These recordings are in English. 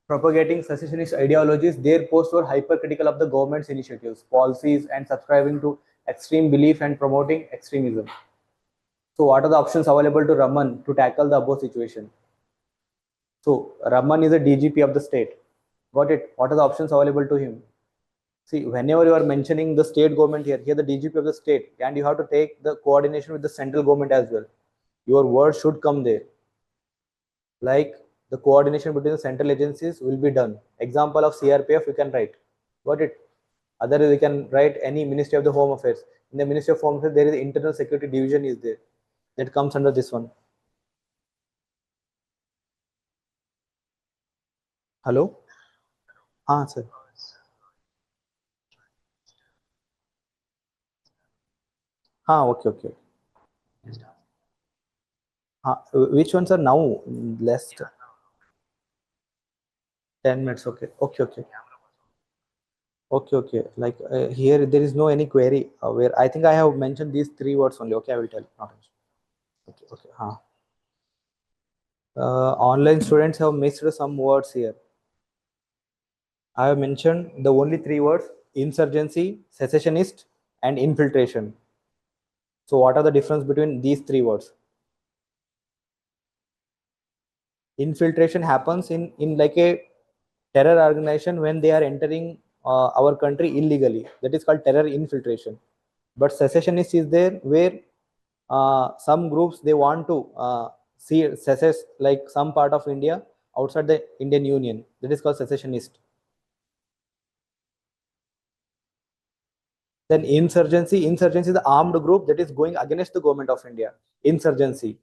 propagating secessionist ideologies. Their posts were hypercritical of the government's initiatives, policies, and subscribing to extreme belief and promoting extremism. So, what are the options available to Raman to tackle the above situation? So, Raman is a DGP of the state. Got it? What are the options available to him? See, whenever you are mentioning the state government here the DGP of the state, and you have to take the coordination with the central government as well. Your word should come there. Like the coordination between the central agencies will be done. Example of CRPF, you can write. Got it? Otherwise, you can write any Ministry of the Home Affairs. In the Ministry of Home Affairs, there is Internal Security Division is there. That comes under this one. Hello? Sir. Okay. Which ones are now? Less 10 minutes. Okay. Okay. Like here, there is no any query where I think I have mentioned these three words only. Okay, I will tell. Not an issue. Okay. Online students have missed some words here. I have mentioned the only three words: insurgency, secessionist, and infiltration. So, what are the difference between these three words? Infiltration happens in like a terror organization when they are entering our country illegally. That is called terror infiltration. But secessionist is there where some groups they want to see secess like some part of India outside the Indian Union. That is called secessionist. Then insurgency is the armed group that is going against the government of India. Insurgency.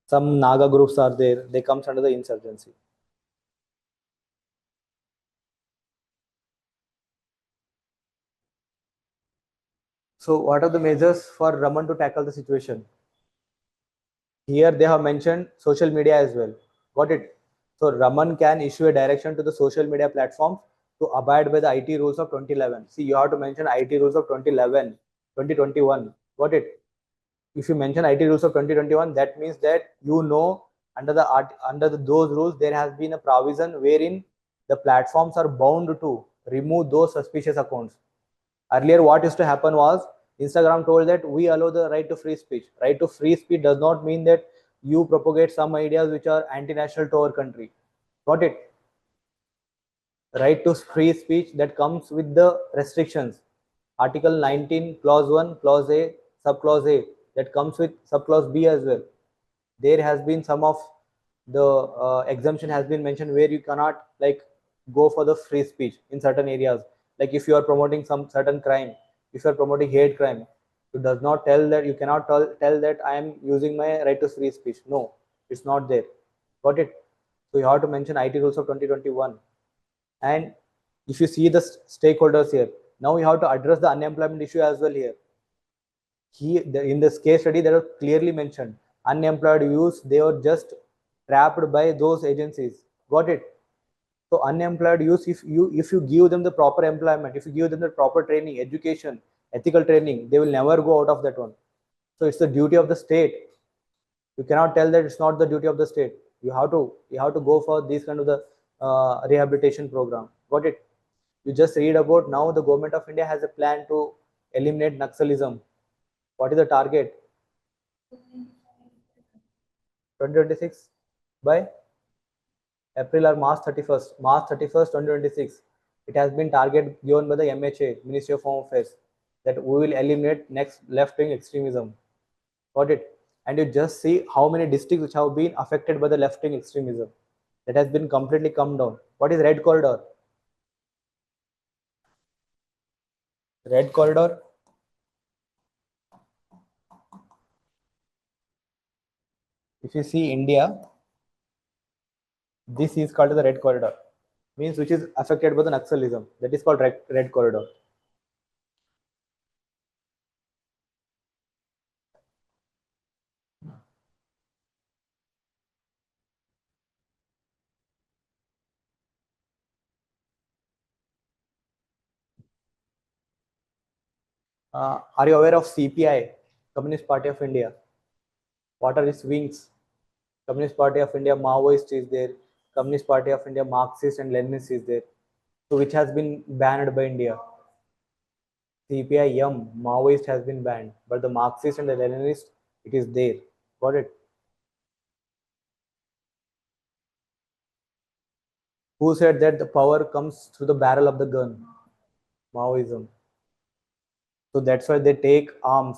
Some Naga groups are there. They comes under the insurgency. So, what are the measures for Raman to tackle the situation? Here they have mentioned social media as well. Got it? So Raman can issue a direction to the social media platforms to abide by the IT rules of 2011. See, you have to mention IT rules of 2011, 2021. Got it? If you mention IT rules of 2021, that means that those rules there has been a provision wherein the platforms are bound to remove those suspicious accounts. Earlier, what used to happen was Instagram told that we allow the right to free speech. Right to free speech does not mean that you propagate some ideas which are anti-national to our country. Got it? Right to free speech that comes with the restrictions. Article 19, clause 1, clause A, subclause A, that comes with subclause B as well. There has been some of the exemption has been mentioned where you cannot like go for the free speech in certain areas. Like if you are promoting some certain crime, if you are promoting hate crime, you does not tell that you cannot tell that I am using my right to free speech. No, it's not there. Got it? So you have to mention IT rules of 2021. And if you see the stakeholders here, now you have to address the unemployment issue as well here. In this case study, there are clearly mentioned unemployed youths, they were just trapped by those agencies. Got it? So unemployed youths, if you give them the proper employment, if you give them the proper training, education, ethical training, they will never go out of that one. So it's the duty of the state. You cannot tell that it's not the duty of the state. You have to go for these kind of the rehabilitation program. Got it? You just read about now the government of India has a plan to eliminate Naxalism. What is the target? 2026 by April or March 31st. March 31st, 2026. It has been target given by the MHA, Ministry of Home Affairs, that we will eliminate next left-wing extremism. Got it? And you just see how many districts which have been affected by the left-wing extremism. That has been completely come down. What is red corridor? Red corridor. If you see India, this is called the red corridor. Means which is affected by the Naxalism. That is called red corridor. Are you aware of CPI, Communist Party of India? What are its wings? Communist Party of India, Maoist is there. Communist Party of India, Marxist and Leninist is there. So which has been banned by India? CPI-M, Maoist has been banned, but the Marxist and the Leninist, it is there. Got it? Who said that the power comes through the barrel of the gun? Maoism. So that's why they take arms,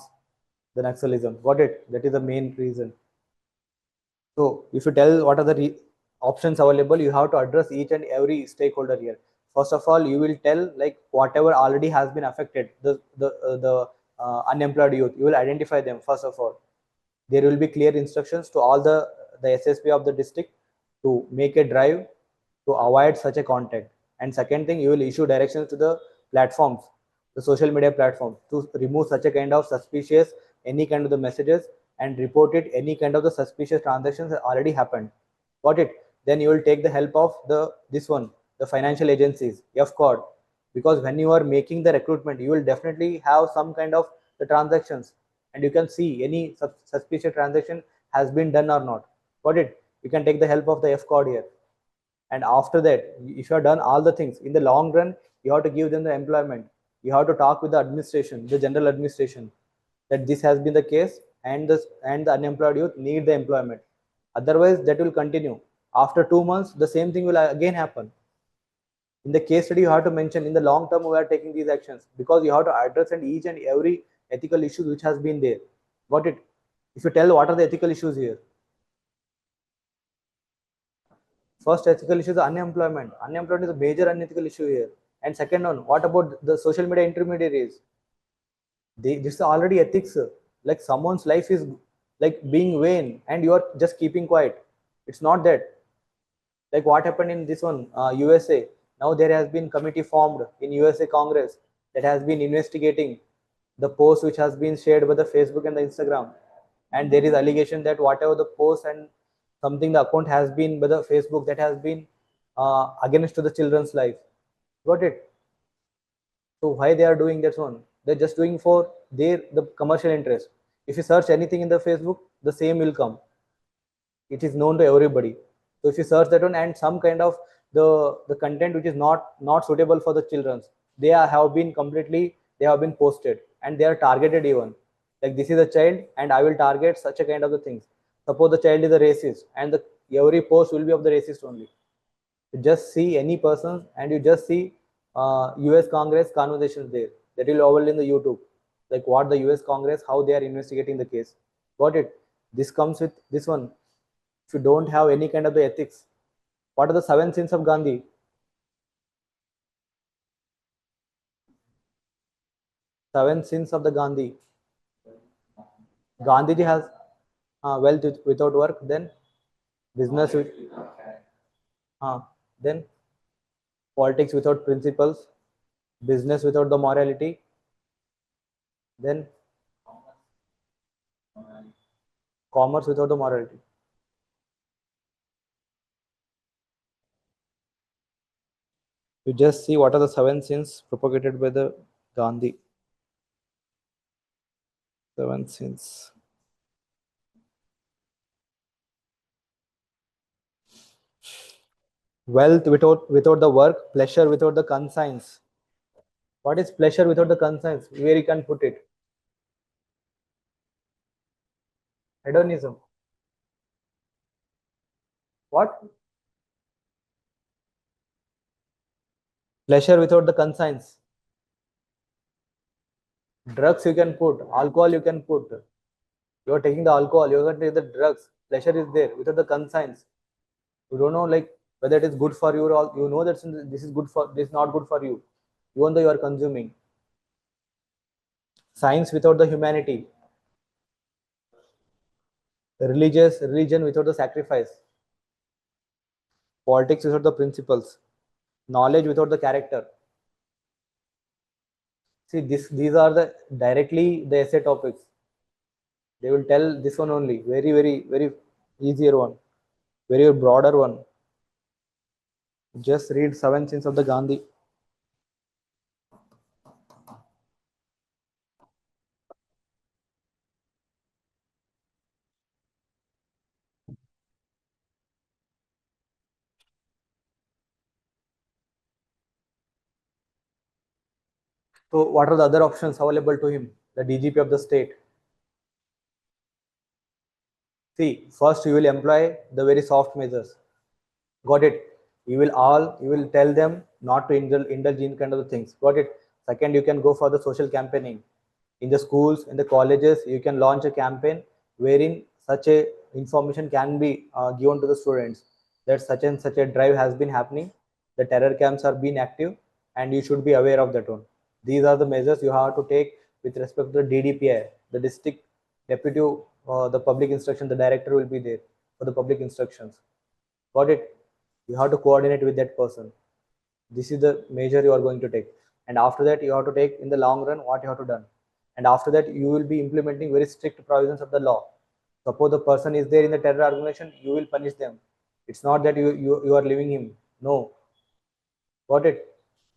the Naxalism. Got it? That is the main reason. So if you tell what are the options available, you have to address each and every stakeholder here. First of all, you will tell like whatever already has been affected, the unemployed youth. You will identify them first of all. There will be clear instructions to all the SSP of the district to make a drive to avoid such a contact. And second thing, you will issue directions to the platforms, the social media platforms, to remove such a kind of suspicious any kind of the messages and report it any kind of the suspicious transactions that already happened. Got it? Then you will take the help of the financial agencies, FCOD, because when you are making the recruitment, you will definitely have some kind of the transactions, and you can see any suspicious transaction has been done or not. Got it? You can take the help of the FCOD here. And after that, if you have done all the things, in the long run, you have to give them the employment. You have to talk with the administration, the general administration, that this has been the case, and the unemployed youth need the employment. Otherwise, that will continue. After 2 months, the same thing will again happen. In the case study, you have to mention in the long term we are taking these actions, because you have to address and each and every ethical issue which has been there. Got it? If you tell what are the ethical issues here, first ethical issue is unemployment. Unemployment is a major unethical issue here. And second one, what about the social media intermediaries? This is already ethics. Like someone's life is like being vain and you are just keeping quiet. It's not that. Like what happened in this one, USA. Now there has been committee formed in USA Congress that has been investigating the post which has been shared by the Facebook and the Instagram. And there is allegation that whatever the post and something the account has been by the Facebook that has been against to the children's life. Got it? So why they are doing that one? They're just doing for the commercial interest. If you search anything in the Facebook, the same will come. It is known to everybody. So if you search that one and some kind of the content which is not suitable for the children, have been completely they have been posted and they are targeted even. Like this is a child and I will target such a kind of the things. Suppose the child is a racist and the every post will be of the racist only. You just see any person and you just see US Congress conversations there. That will available in the YouTube. Like what the US Congress, how they are investigating the case. Got it? This comes with this one. If you don't have any kind of the ethics, what are the 7 sins of Gandhi? 7 sins of the Gandhi. Gandhiji has wealth without work, then business with, then politics without principles, business without the morality, then commerce without the morality. You just see what are the 7 sins propagated by the Gandhi. 7 sins. Wealth without the work, pleasure without the conscience. What is pleasure without the conscience? Where you can put it? Hedonism. What? Pleasure without the conscience. Drugs you can put, alcohol you can put. You are taking the alcohol, you are going to take the drugs. Pleasure is there without the conscience. You don't know like whether it is good for you or you know that this is good for this is not good for you. Even though you are consuming. Science without the humanity. Religion without the sacrifice. Politics without the principles. Knowledge without the character. See, these are the directly the essay topics. They will tell this one only. Very, very, very easier one. Very broader one. Just read 7 sins of the Gandhi. So what are the other options available to him? The DGP of the state. See, first you will employ the very soft measures. Got it? You will tell them not to indulge in kind of the things. Got it? Second, you can go for the social campaigning. In the schools, in the colleges, you can launch a campaign wherein such a information can be given to the students that such and such a drive has been happening, the terror camps are being active, and you should be aware of that one. These are the measures you have to take with respect to the DDPI, the district deputy, the public instruction, the director will be there for the public instructions. Got it? You have to coordinate with that person. This is the measure you are going to take, and after that you have to take in the long run what you have to done, and after that you will be implementing very strict provisions of the law. Suppose the person is there in the terror organization, you will punish them. It's not that you are leaving him. No. Got it?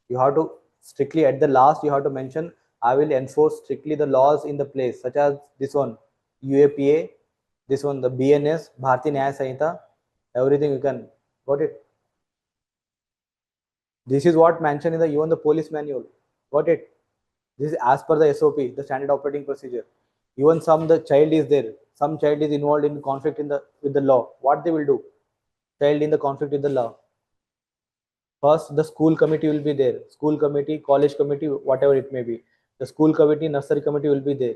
You have to strictly at the last you have to mention, I will enforce strictly the laws in the place, such as this one, UAPA, this one, the BNS, Bharati Nyaya Sanhita, everything you can. Got it? This is what mentioned in the even the police manual. Got it? This is as per the SOP, the standard operating procedure. Even the child is there, some child is involved in conflict in the with the law. What they will do? Child in the conflict with the law. First, the school committee will be there. School committee, college committee, whatever it may be. The school committee, nursery committee will be there.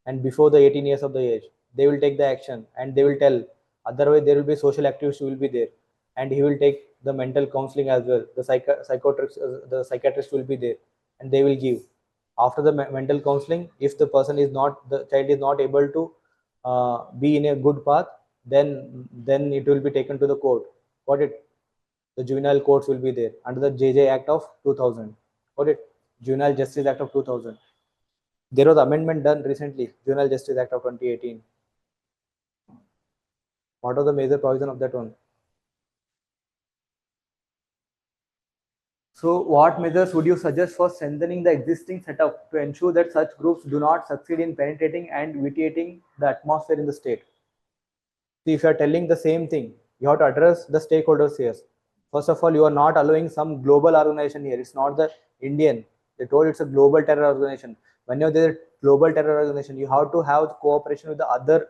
And before the 18 years of the age, they will take the action and they will tell. Otherwise, there will be social activists who will be there. And he will take the mental counseling as well. The psychiatrist will be there and they will give. After the mental counseling, if the child is not able to be in a good path, then it will be taken to the court. Got it? The juvenile courts will be there under the JJ Act of 2000. Got it? Juvenile Justice Act of 2000. There was amendment done recently, Juvenile Justice Act of 2018. What was the major provision of that one? So what measures would you suggest for strengthening the existing setup to ensure that such groups do not succeed in penetrating and vitiating the atmosphere in the state? See, if you are telling the same thing, you have to address the stakeholders here. First of all, you are not allowing some global organization here. It's not the Indian. They told it's a global terror organization. Whenever there is a global terror organization, you have to have cooperation with the other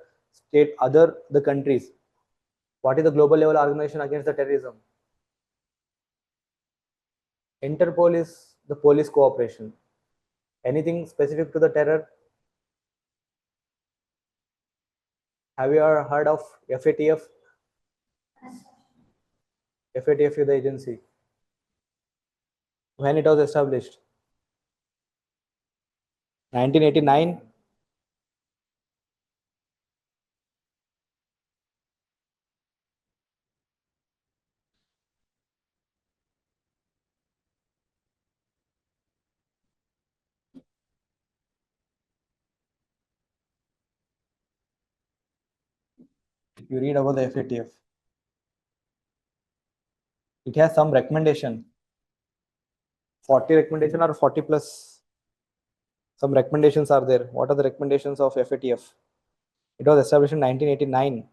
the countries. What is the global level organization against the terrorism? Interpol is the police cooperation. Anything specific to the terror? Have you ever heard of FATF? FATF is the agency. When it was established? 1989. You read about the FATF. It has some recommendation. 40 recommendation or 40 plus. Some recommendations are there. What are the recommendations of FATF? It was established in 1989.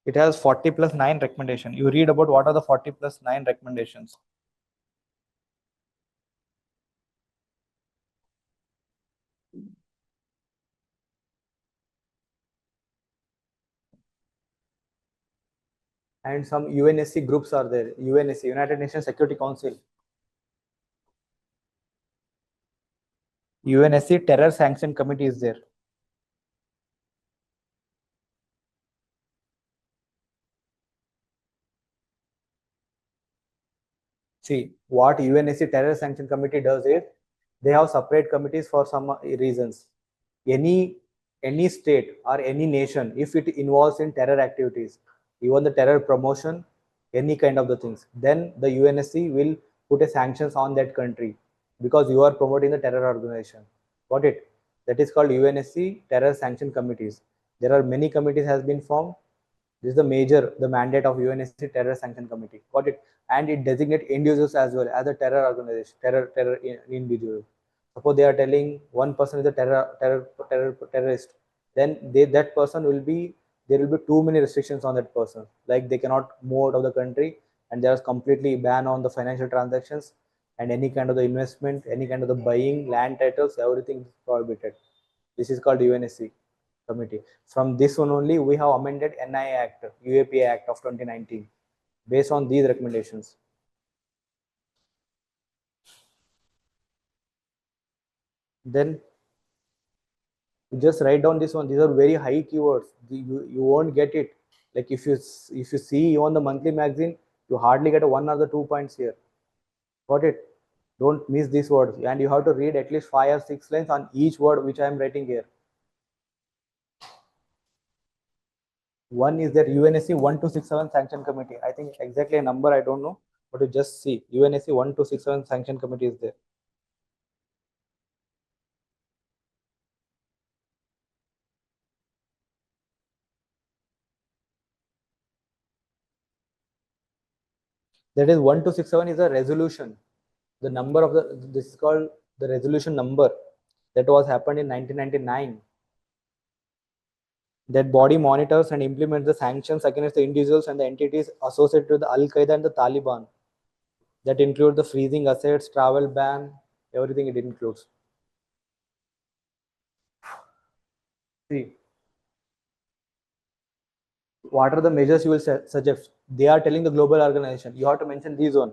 It has 40 plus 9 recommendation. You read about what are the 40 plus 9 recommendations. And some UNSC groups are there. UNSC, United Nations Security Council. UNSC Terror Sanction Committee is there. See, what UNSC Terror Sanction Committee does is, they have separate committees for some reasons. Any state or any nation, if it involves in terror activities, even the terror promotion, any kind of the things, then the UNSC will put a sanctions on that country because you are promoting the terror organization. Got it? That is called UNSC Terror Sanction Committees. There are many committees has been formed. This is the mandate of UNSC Terror Sanction Committee. Got it? And it designates individuals as well as a terror organization, terror individual. Suppose they are telling one person is a terrorist, then that person will be there will be too many restrictions on that person. Like they cannot move out of the country, and there is completely ban on the financial transactions and any kind of the investment, any kind of the buying, land titles, everything is prohibited. This is called UNSC committee. From this one only, we have amended NI Act, UAPA Act of 2019, based on these recommendations. Then you just write down this one. These are very high keywords. You won't get it. Like if you see on the monthly magazine, you hardly get a 1 or the 2 points here. Got it? Don't miss these words, and you have to read at least 5 or 6 lines on each word which I am writing here. One is that UNSC 1267 sanction committee. I think exactly a number I don't know, but you just see UNSC 1267 sanction committee is there. That is 1267 is a resolution. The number of this is called the resolution number that was happened in 1999. That body monitors and implements the sanctions against the individuals and the entities associated with the Al Qaeda and the Taliban. That include the freezing assets, travel ban, everything it includes. See, what are the measures you will suggest? They are telling the global organization. You have to mention these one.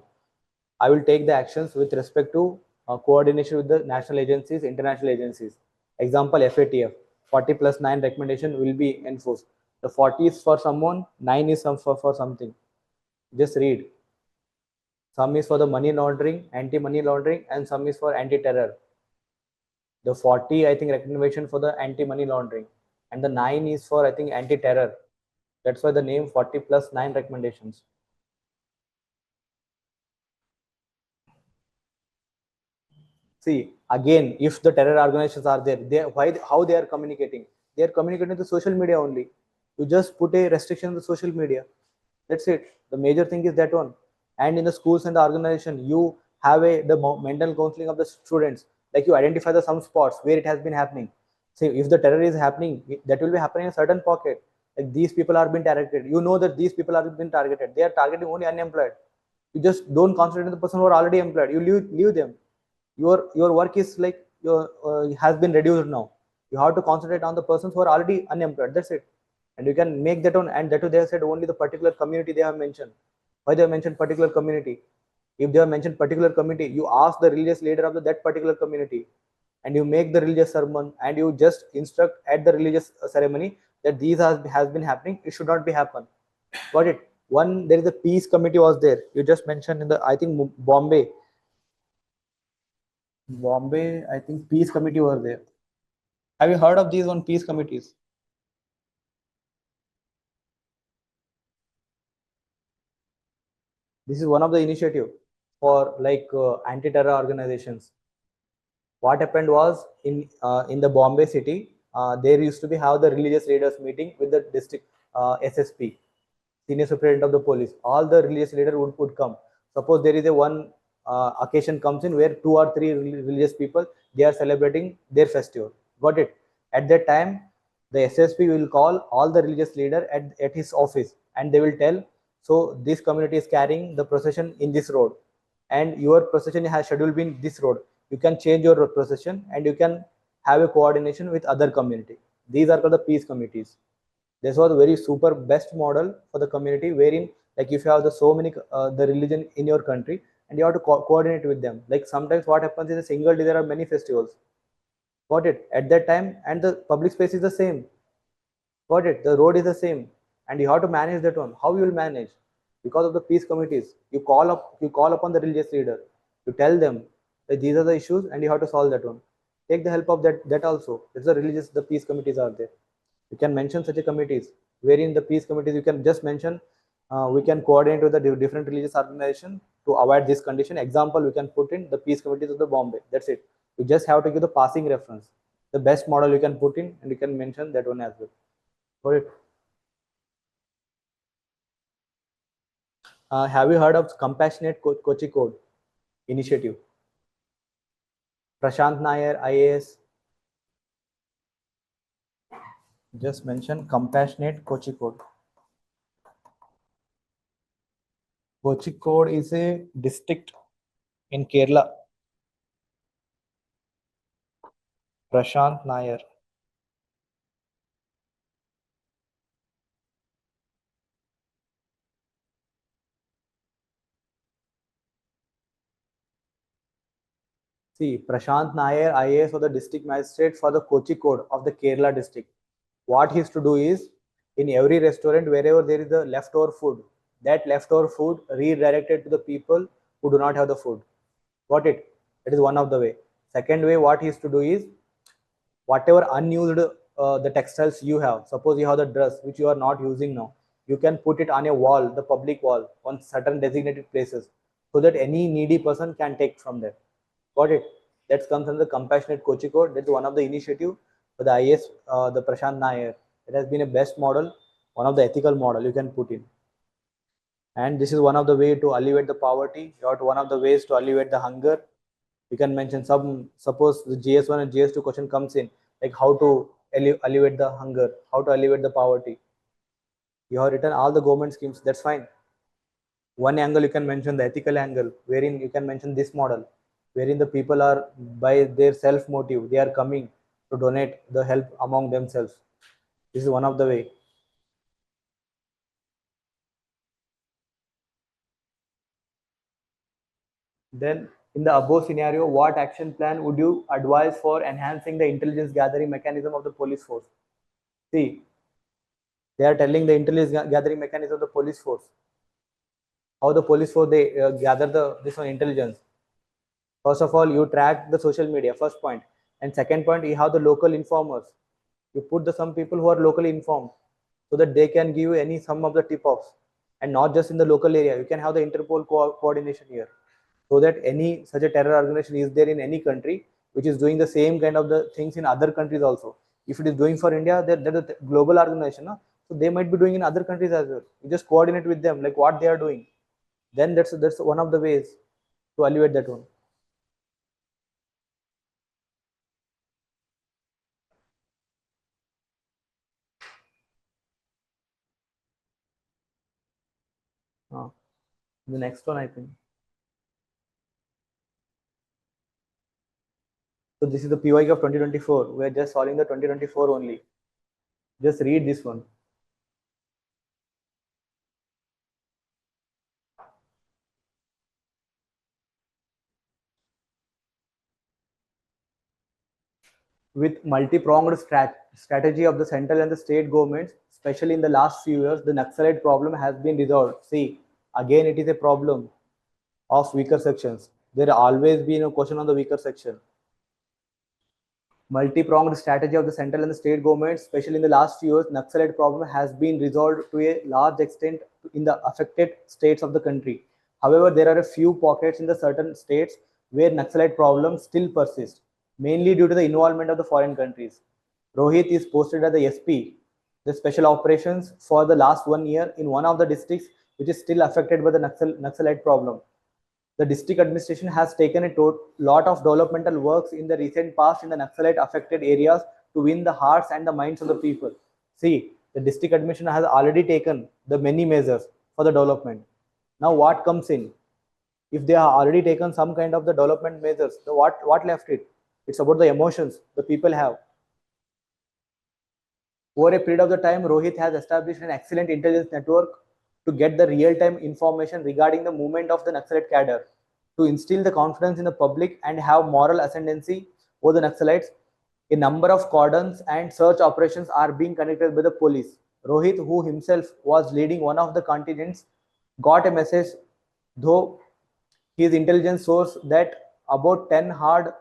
I will take the actions with respect to coordination with the national agencies, international agencies. Example, FATF, 40 plus 9 recommendation will be enforced. The 40 is for someone, 9 is for something. Just read. Some is for the money laundering, anti-money laundering, and some is for anti-terror. The 40, I think, recommendation for the anti-money laundering, and the 9 is for, I think, anti-terror. That's why the name 40 plus 9 recommendations. See, again, if the terror organizations are there, how they are communicating? They are communicating to social media only. You just put a restriction on the social media. That's it. The major thing is that one. And in the schools and the organization, you have the mental counseling of the students. Like you identify the some spots where it has been happening. See, if the terror is happening, that will be happening in a certain pocket. Like these people are being targeted. You know that these people are being targeted. They are targeting only unemployed. You just don't concentrate on the person who are already employed. You leave them. Your work is like your has been reduced now. You have to concentrate on the persons who are already unemployed. That's it. And you can make that on, and that too they have said only the particular community they have mentioned. Why they have mentioned particular community? If they have mentioned particular community, you ask the religious leader of that particular community, and you make the religious sermon, and you just instruct at the religious ceremony that these has been happening. It should not be happen. Got it? One, there is a peace committee was there. You just mentioned in the, I think, Bombay, I think peace committee were there. Have you heard of these one peace committees? This is one of the initiative for like anti-terror organizations. What happened was in the Bombay city, there used to be have the religious leaders meeting with the district SSP, senior superintendent of the police. All the religious leader would come. Suppose there is a one occasion comes in where 2 or 3 religious people they are celebrating their festival. Got it? At that time, the SSP will call all the religious leader at his office, and they will tell, so this community is carrying the procession in this road, and your procession has scheduled been this road. You can change your procession, and you can have a coordination with other community. These are called the peace committees. This was a very super best model for the community, wherein like if you have the so many the religion in your country, and you have to coordinate with them. Like sometimes what happens is a single day there are many festivals. Got it? At that time, and the public space is the same. Got it? The road is the same, and you have to manage that one. How you will manage? Because of the peace committees, you call upon the religious leader. You tell them that these are the issues, and you have to solve that one. Take the help of that also. It's the religious, the peace committees are there. You can mention such a committees. Wherein the peace committees, you can just mention we can coordinate with the different religious organization to avoid this condition. Example, we can put in the peace committees of the Bombay. That's it. You just have to give the passing reference. The best model you can put in, and you can mention that one as well. Got it? Have you heard of Compassionate Kochi Code initiative? Prashant Nair, IAS. Just mention compassionate Kochikode. Kochikode is a district in Kerala. Prashant Nair. See, Prashant Nair, IAS, or the district magistrate for the Kochikode of the Kerala district. What he is to do is, in every restaurant, wherever there is a leftover food, that leftover food redirected to the people who do not have the food. Got it? That is one of the way. Second way, what he is to do is, whatever unused the textiles you have, suppose you have the dress which you are not using now, you can put it on a wall, the public wall, on certain designated places, so that any needy person can take from there. Got it? That comes under the compassionate coaching code. That's one of the initiative for the IS, the Prashant Nair. It has been a best model, one of the ethical model you can put in. And this is one of the way to alleviate the poverty, or one of the ways to alleviate the hunger. You can mention some, suppose the GS1 and GS2 question comes in, like how to alleviate the hunger, how to alleviate the poverty. You have written all the government schemes, that's fine. One angle you can mention the ethical angle, wherein you can mention this model, wherein the people are by their self motive, they are coming to donate the help among themselves. This is one of the way. Then in the above scenario, what action plan would you advise for enhancing the intelligence gathering mechanism of the police force? See, they are telling the intelligence gathering mechanism of the police force. How the police force they gather the this one intelligence. First of all, you track the social media, first point. And second point, you have the local informers. You put the some people who are locally informed so that they can give you any some of the tip-offs. And not just in the local area. You can have the Interpol coordination here. So that any such a terror organization is there in any country which is doing the same kind of the things in other countries also. If it is doing for India, they're a global organization. No? So they might be doing in other countries as well. You just coordinate with them, like what they are doing. Then that's one of the ways to alleviate that one. Uh, the next one, I think. So this is the PYQ of 2024. We are just solving the 2024 only. Just read this one. With multi-pronged strategy of the central and the state governments, especially in the last few years, the Naxalite problem has been resolved. See, again, it is a problem of weaker sections. There always been a question on the weaker section. Multi-pronged strategy of the central and the state governments, especially in the last few years, Naxalite problem has been resolved to a large extent in the affected states of the country. However, there are a few pockets in the certain states where Naxalite problems still persist, mainly due to the involvement of the foreign countries. Rohit is posted as the SP, the special operations for the last 1 year in one of the districts which is still affected by the Naxalite problem. The district administration has taken a lot of developmental works in the recent past in the Naxalite affected areas to win the hearts and the minds of the people. See, the district administration has already taken the many measures for the development. Now, what comes in? If they have already taken some kind of the development measures, so what left it? It's about the emotions the people have. Over a period of the time, Rohit has established an excellent intelligence network to get the real-time information regarding the movement of the Naxalite cadre, to instill the confidence in the public and have moral ascendancy over the Naxalites. A number of cordons and search operations are being conducted by the police. Rohit, who himself was leading one of the contingents, got a message, though his intelligence source, that about 10 hardcore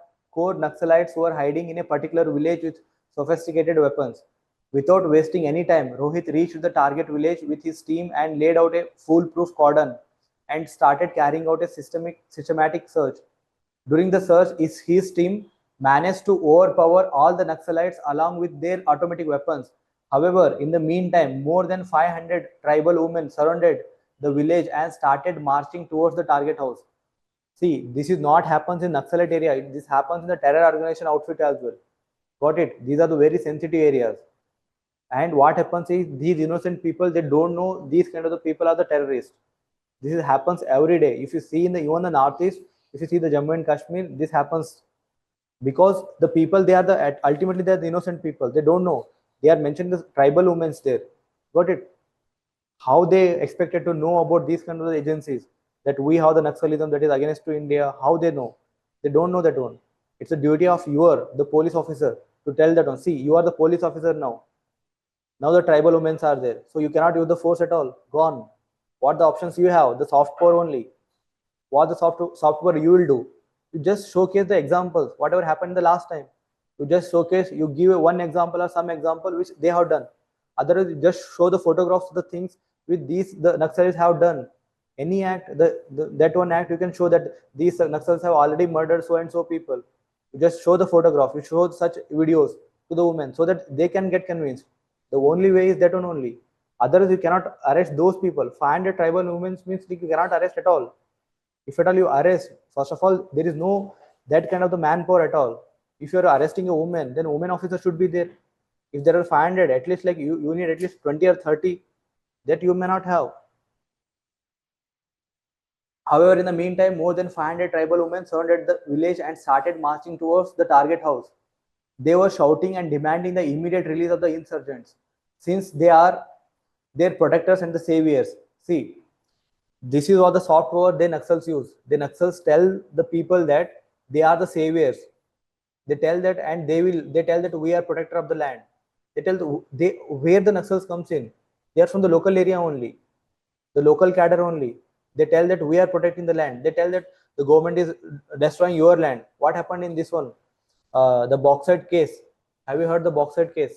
Naxalites were hiding in a particular village with sophisticated weapons. Without wasting any time, Rohit reached the target village with his team and laid out a foolproof cordon and started carrying out a systematic search. During the search, his team managed to overpower all the Naxalites along with their automatic weapons. However, in the meantime, more than 500 tribal women surrounded the village and started marching towards the target house. See, this is not happens in Naxalite area. This happens in the terror organization outfit as well. Got it? These are the very sensitive areas. And what happens is these innocent people, they don't know these kind of the people are the terrorists. This happens every day. If you see in the even the northeast, if you see the Jammu and Kashmir, this happens because the people, they are the ultimately they are the innocent people. They don't know. They are mentioning the tribal women there. Got it? How they expected to know about these kind of agencies, that we have the Naxalism that is against to India? How they know? They don't know that one. It's a duty of the police officer, to tell that one. See, you are the police officer now. Now the tribal women are there, so you cannot use the force at all. Gone. What the options you have? The soft power only. What the software you will do? You just showcase the examples. Whatever happened the last time, you just showcase. You give one example or some example which they have done. Otherwise, you just show the photographs of the things with these the Naxalis have done. Any act, that one act, you can show that these Naxals have already murdered so and so people. You just show the photograph. You show such videos to the women so that they can get convinced. The only way is that one only. Otherwise, you cannot arrest those people. 500 tribal women means you cannot arrest at all. If at all you arrest, first of all, there is no that kind of the manpower at all. If you are arresting a woman, then women officer should be there. If there are 500, at least like you need at least 20 or 30 that you may not have. However, in the meantime, more than 500 tribal women surrounded the village and started marching towards the target house. They were shouting and demanding the immediate release of the insurgents, since they are their protectors and the saviors. See, this is what the software the Naxals use. The Naxals tell the people that they are the saviors. They tell that, and they tell that we are protector of the land. They tell where the Naxals comes in. They are from the local area only, the local cadre only. They tell that we are protecting the land. They tell that the government is destroying your land. What happened in this one? The bauxite case. Have you heard the bauxite case?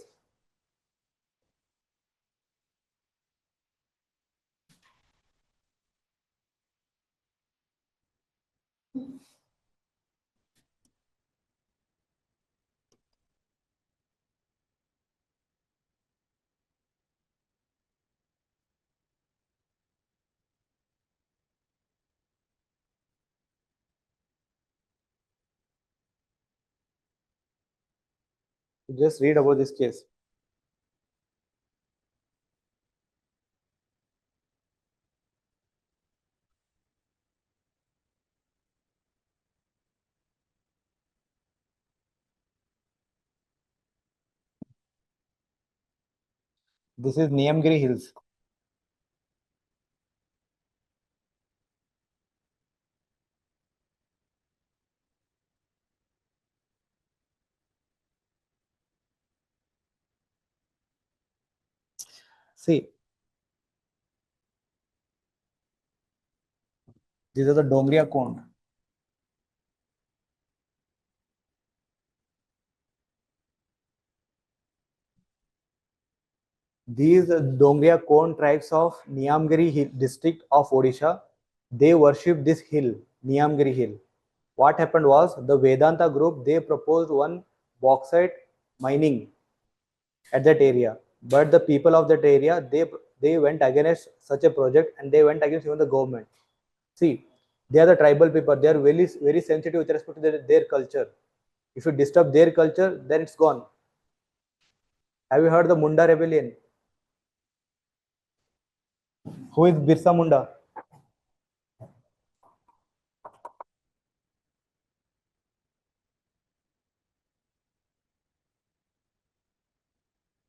Just read about this case. This is Niyamgiri Hills. See, these are the Dongriya Kond. These Dongriya Kond tribes of Niyamgiri district of Odisha, they worship this hill, Niyamgiri Hill. What happened was the Vedanta group, they proposed one bauxite mining at that area, but the people of that area, they went against such a project, and they went against even the government. See, they are the tribal people. They are very sensitive with respect to their culture. If you disturb their culture, then it's gone. Have you heard the Munda rebellion? Who is Birsa Munda?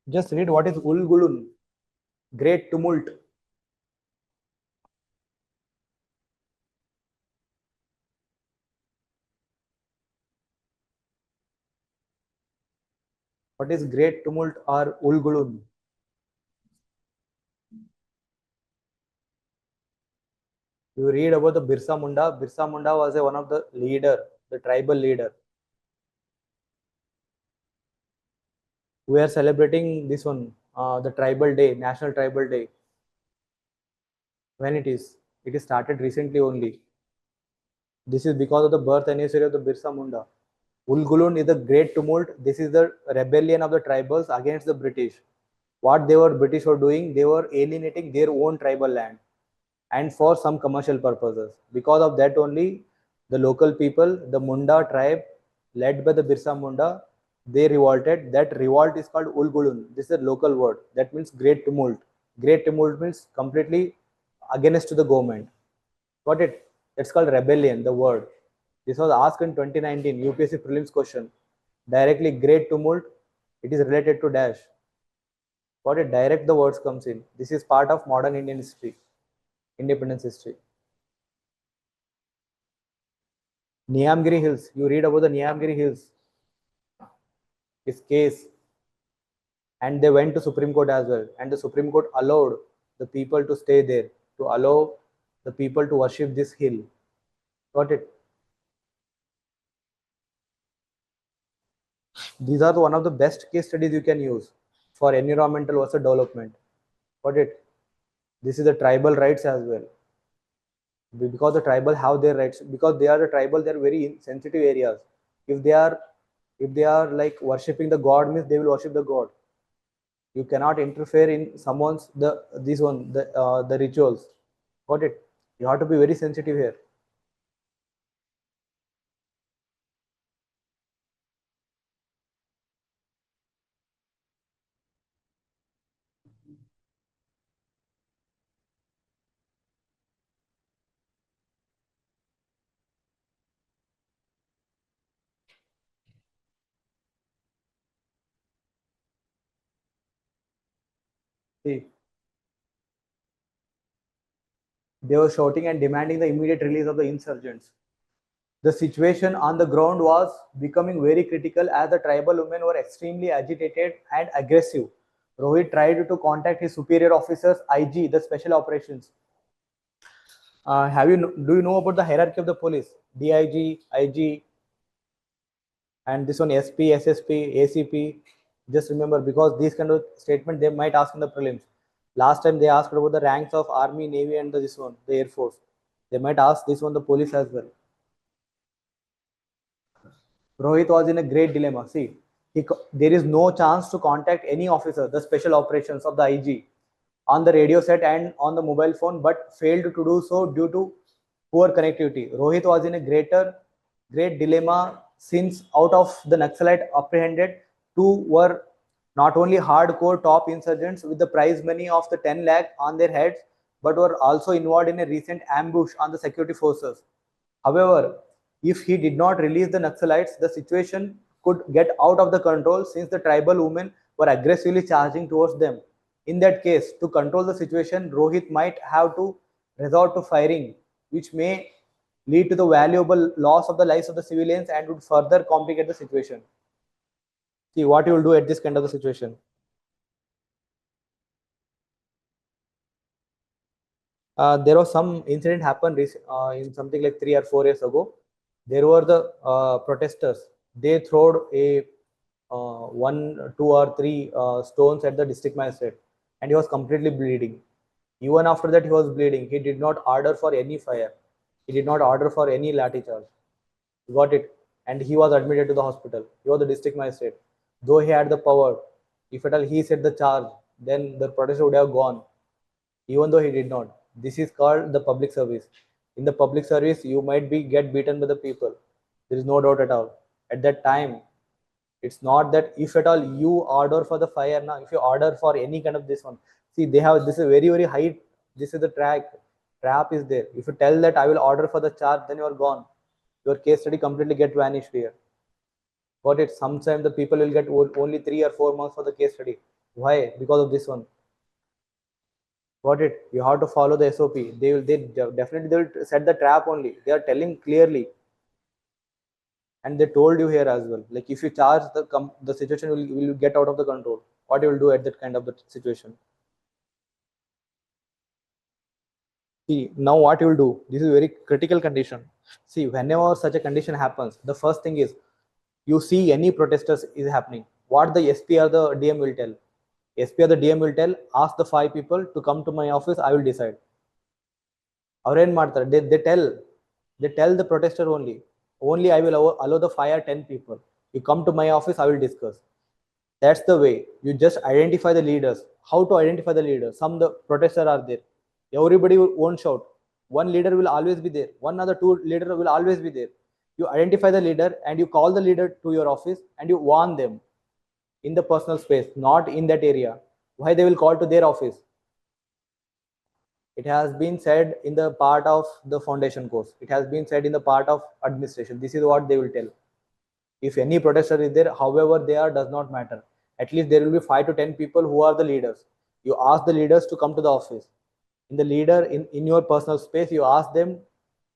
Just read what is Ulgulun, great tumult. What is great tumult or Ulgulun? You read about the Birsa Munda. Birsa Munda was one of the leader, the tribal leader. We are celebrating this one, the tribal day, National Tribal Day. When it is? It is started recently only. This is because of the birth anniversary of the Birsa Munda. Ulgulun is the great tumult. This is the rebellion of the tribals against the British. What British were doing, they were alienating their own tribal land, and for some commercial purposes. Because of that only, the local people, the Munda tribe, led by the Birsa Munda, They revolted. That revolt is called Ulgulun. This is a local word. That means great tumult. Great tumult means completely against the government. Got it? That's called rebellion, the word. This was asked in 2019 UPSC prelims question. Directly great tumult. It is related to dash. Got it? Direct the words comes in. This is part of modern Indian history, independence history. Niyamgiri Hills. You read about the Niyamgiri Hills. This case, and they went to Supreme Court as well, and the Supreme Court allowed the people to stay there, to allow the people to worship this hill. Got it? These are one of the best case studies you can use for environmental versus development. Got it? This is the tribal rights as well, because the tribal have their rights, because they are the tribal, they are very sensitive areas. If they are like worshipping the god, means they will worship the god. You cannot interfere in someone's the rituals. Got it? You have to be very sensitive here. See, they were shouting and demanding the immediate release of the insurgents. The situation on the ground was becoming very critical as the tribal women were extremely agitated and aggressive. Rohit tried to contact his superior officers, IG, the special operations. Do you know about the hierarchy of the police? DIG, IG, and this one SP, SSP, ACP. Just remember, because these kind of statement they might ask in the prelims. Last time they asked about the ranks of Army, Navy, and this one, the Air Force. They might ask this one, the police as well. Rohit was in a great dilemma. See, there is no chance to contact any officer, the special operations of the IG, on the radio set and on the mobile phone, but failed to do so due to poor connectivity. Rohit was in a great dilemma, since out of the Naxalite apprehended, two were not only hardcore top insurgents with the prize money of the 10 lakh on their heads, but were also involved in a recent ambush on the security forces. However, if he did not release the Naxalites, the situation could get out of the control, since the tribal women were aggressively charging towards them. In that case, to control the situation, Rohit might have to resort to firing, which may lead to the valuable loss of the lives of the civilians and would further complicate the situation. See what you will do at this kind of the situation. There was some incident happened in something like 3 or 4 years ago. There were the protesters. They threw a 1, 2 or 3 stones at the district magistrate, and he was completely bleeding. Even after that, he was bleeding. He did not order for any fire. He did not order for any lathi charge. He got it, and he was admitted to the hospital. He was the district magistrate. Though he had the power, if at all he set the charge, then the protest would have gone, even though he did not. This is called the public service. In the public service, you might be get beaten by the people. There is no doubt at all. At that time, it's not that if at all you order for the fire now, if you order for any kind of this one, see they have this is very high. This is the trap is there. If you tell that I will order for the charge, then you are gone. Your case study completely get vanished here. Got it? Sometimes the people will get only 3 or 4 months for the case study. Why? Because of this one. Got it? You have to follow the SOP. They definitely they will set the trap only. They are telling clearly, and they told you here as well. Like if you charge, the situation will get out of the control. What you will do at that kind of the situation? See now what you will do. This is a very critical condition. See, whenever such a condition happens, the first thing is you see any protesters is happening. What the SP or the DM will tell. SP or the DM will tell, ask the 5 people to come to my office, I will decide. ಅವ್ರೇನ್ ಮಾಡ್ತಾರೆ, they tell the protester only I will allow the 5 or 10 people. You come to my office, I will discuss. That's the way. You just identify the leaders. How to identify the leaders? Some the protesters are there. Everybody won't shout. One leader will always be there. 1 or 2 leader will always be there. You identify the leader and you call the leader to your office and you warn them in the personal space, not in that area. Why they will call to their office? It has been said in the part of the foundation course. It has been said in the part of administration. This is what they will tell. If any protester is there, however they are, does not matter. At least there will be 5 to 10 people who are the leaders. You ask the leaders to come to the office. In the leader, in your personal space, you ask them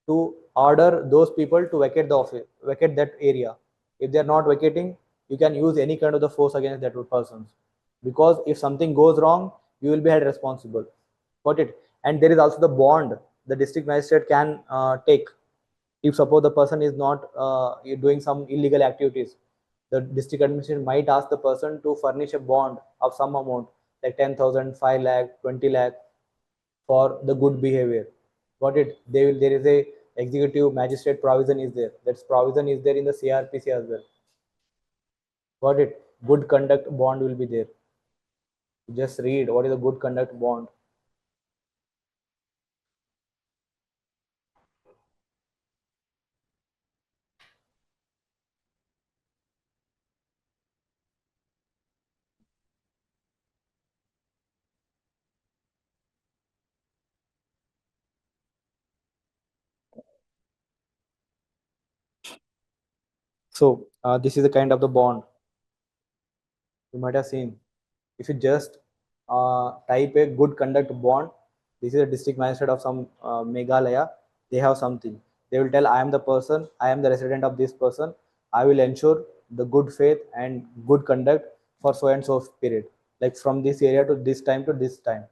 to order those people to vacate the office, vacate that area. If they are not vacating, you can use any kind of the force against that persons. Because if something goes wrong, you will be held responsible. Got it? And there is also the bond the district magistrate can take. If suppose the person is not doing some illegal activities, the district administration might ask the person to furnish a bond of some amount, like 10,000, 5 lakh, 20 lakh, for the good behavior. Got it? There is a executive magistrate provision is there. That provision is there in the CRPC as well. Got it? Good conduct bond will be there. Just read what is a good conduct bond. So this is the kind of the bond you might have seen. If you just type a good conduct bond, this is a district magistrate of some Meghalaya, they have something. They will tell, I am the person, I am the resident of this person, I will ensure the good faith and good conduct for so and so period, like from this area to this time to this time.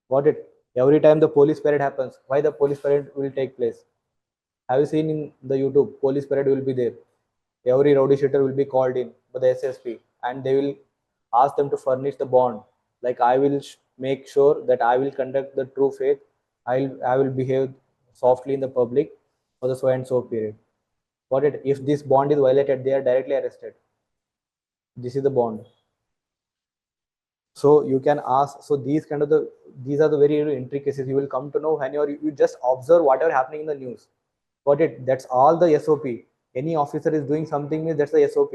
Got it? Every time the police parade happens, why the police parade will take place? Have you seen in the YouTube? Police parade will be there. Every rowdy shooter will be called in by the SSP, and they will ask them to furnish the bond. Like I will make sure that I will conduct the true faith. I will behave softly in the public for the so and so period. Got it? If this bond is violated, they are directly arrested. This is the bond. So you can ask. So these are the very intricacies you will come to know when you just observe whatever happening in the news. Got it? That's all the SOP. Any officer is doing something, that's the SOP.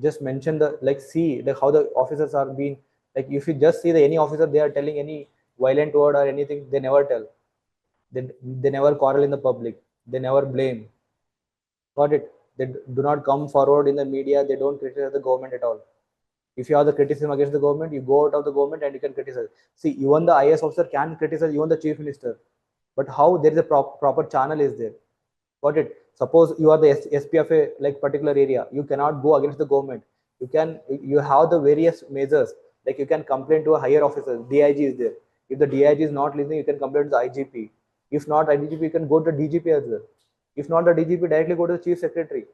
Just mention the, like, see the how the officers are being, like if you just see the any officer they are telling any violent word or anything, they never tell. They never quarrel in the public. They never blame. Got it? They do not come forward in the media. They don't criticize the government at all. If you have the criticism against the government, you go out of the government and you can criticize. See, even the IS officer can criticize even the chief minister. But how? There is a proper channel is there. Got it? Suppose you are the SP of a like particular area, you cannot go against the government. You have the various measures, like you can complain to a higher officer. DIG is there. If the DIG is not listening, you can complain to the IGP. If not IGP, you can go to the DGP as well. If not the DGP, directly go to the chief secretary.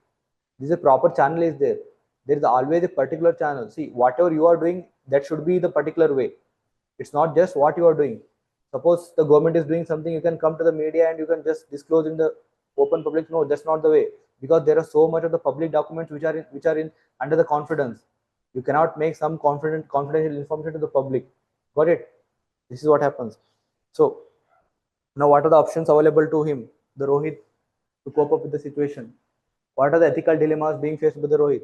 This is a proper channel is there. There is always a particular channel. See, whatever you are doing, that should be the particular way. It's not just what you are doing. Suppose the government is doing something, you can come to the media and you can just disclose in the open public. No, that's not the way, because there are so much of the public documents which are in under the confidence. You cannot make some confidential information to the public. Got it? This is what happens. So now what are the options available to him, the Rohit, to cope up with the situation? What are the ethical dilemmas being faced by the Rohit?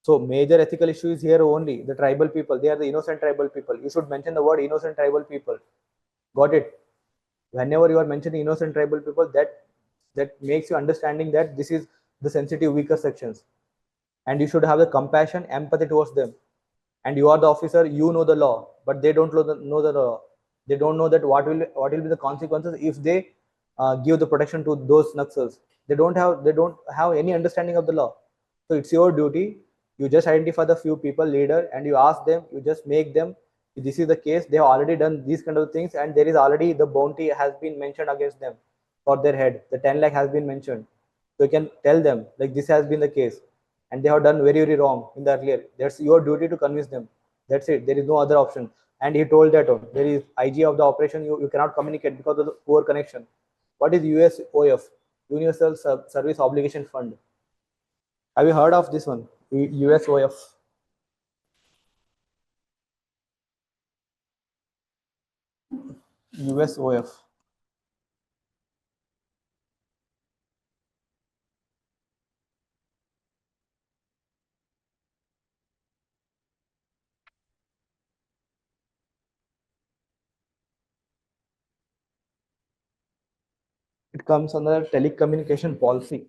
So major ethical issue is here only the tribal people. They are the innocent tribal people. You should mention the word innocent tribal people. Got it? Whenever you are mentioning innocent tribal people, that makes you understanding that this is the sensitive weaker sections, and you should have the compassion, empathy towards them. And you are the officer, you know the law, but they don't know the law. They don't know that what will be the consequences if they give the protection to those Naxals. They don't have any understanding of the law. So it's your duty. You just identify the few people leader and you ask them. You just make them. This is the case. They have already done these kind of things, and there is already the bounty has been mentioned against them for their head. The 10 lakh has been mentioned. So you can tell them like this has been the case, and they have done very very wrong in the earlier. That's your duty to convince them. That's it. There is no other option. And he told that there is IG of the operation. You cannot communicate because of the poor connection. What is USOF? Universal Service Obligation Fund. Have you heard of this one? USOF. USOF. It comes under telecommunication policy.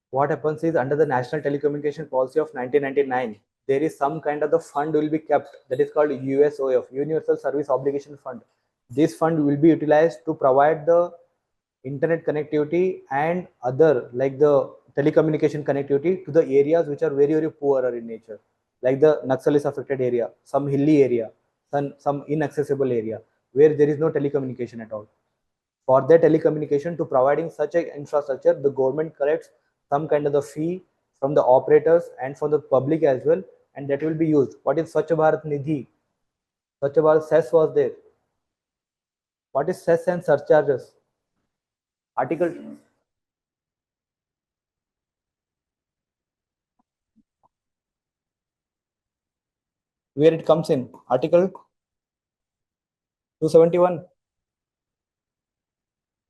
What happens is under the National Telecommunication Policy of 1999, there is some kind of the fund will be kept that is called USOF, Universal Service Obligation Fund. This fund will be utilized to provide the internet connectivity and other like the telecommunication connectivity to the areas which are very poorer in nature, like the Naxalis affected area, some hilly area, some inaccessible area where there is no telecommunication at all. For their telecommunication to providing such an infrastructure, the government collects some kind of the fee from the operators and from the public as well, and that will be used. What is Swachh Bharat Nidhi? Swachh Bharat cess was there. What is cess and surcharges? Article where it comes in. Article 271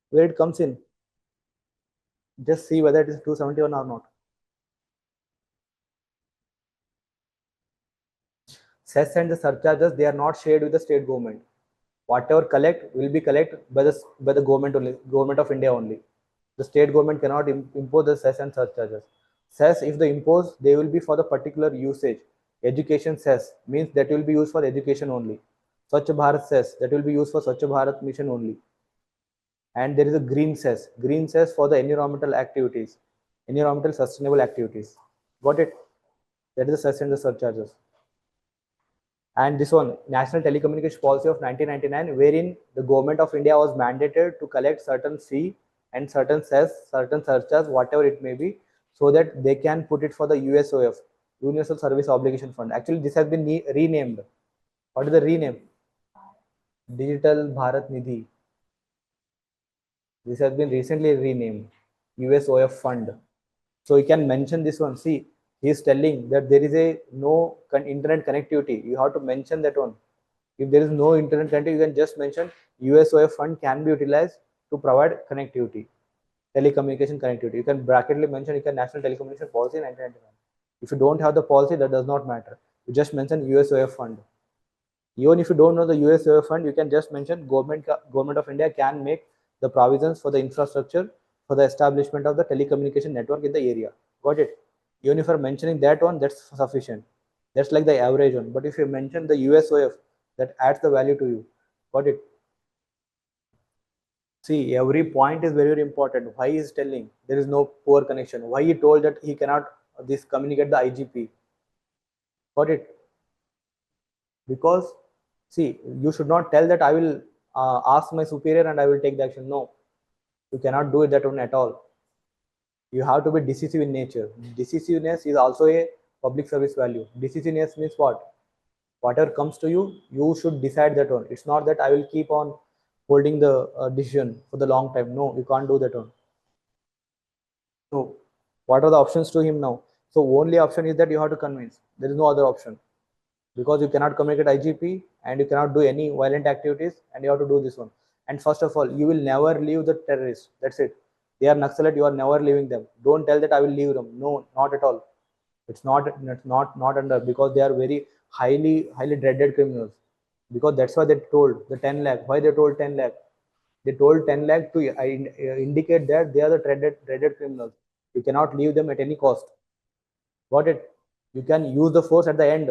where it comes in. Just see whether it is 271 or not. Cess and the surcharges, they are not shared with the state government. Whatever collect will be collected by the government only, government of India only. The state government cannot impose the cess and surcharges. Cess, if they impose, they will be for the particular usage. Education cess means that will be used for education only. Swachh Bharat cess, that will be used for Swachh Bharat mission only. And there is a green cess. Green cess for the environmental activities, environmental sustainable activities. Got it? That is the cess and the surcharges. And this one, National Telecommunication Policy of 1999, wherein the government of India was mandated to collect certain fee and certain cess, certain surcharge, whatever it may be, so that they can put it for the USOF, Universal Service Obligation Fund. Actually, this has been renamed. What is the rename? Digital Bharat Nidhi. This has been recently renamed USOF Fund. So you can mention this one. See, he is telling that there is a no internet connectivity. You have to mention that one. If there is no internet connectivity, you can just mention USOF fund can be utilized to provide connectivity, telecommunication connectivity. You can bracketly mention you can National Telecommunication Policy 1999. If you don't have the policy, that does not matter. You just mention USOF fund. Even if you don't know the USOF fund, you can just mention government of India can make the provisions for the infrastructure for the establishment of the telecommunication network in the area. Got it? Even if you're mentioning that one, that's sufficient. That's like the average one. But if you mention the USOF, that adds the value to you. Got it? See, every point is very important. Why he is telling there is no poor connection? Why he told that he cannot this communicate the IGP? Got it? Because see, you should not tell that I will ask my superior and I will take the action. No, you cannot do it that one at all. You have to be decisive in nature. Decisiveness is also a public service value. Decisiveness means what? Whatever comes to you, you should decide that one. It's not that I will keep on holding the decision for the long time. No, you can't do that one. So, what are the options to him now? So, only option is that you have to convince. There is no other option because you cannot communicate IGP and you cannot do any violent activities and you have to do this one. And first of all, you will never leave the terrorists. That's it. They are Naxalite, you are never leaving them. Don't tell that I will leave them. No, not at all. It's not under because they are very highly dreaded criminals. Because that's why they told the 10 lakh. Why they told 10 lakh? They told 10 lakh to indicate that they are the dreaded criminals. You cannot leave them at any cost. Got it? You can use the force at the end.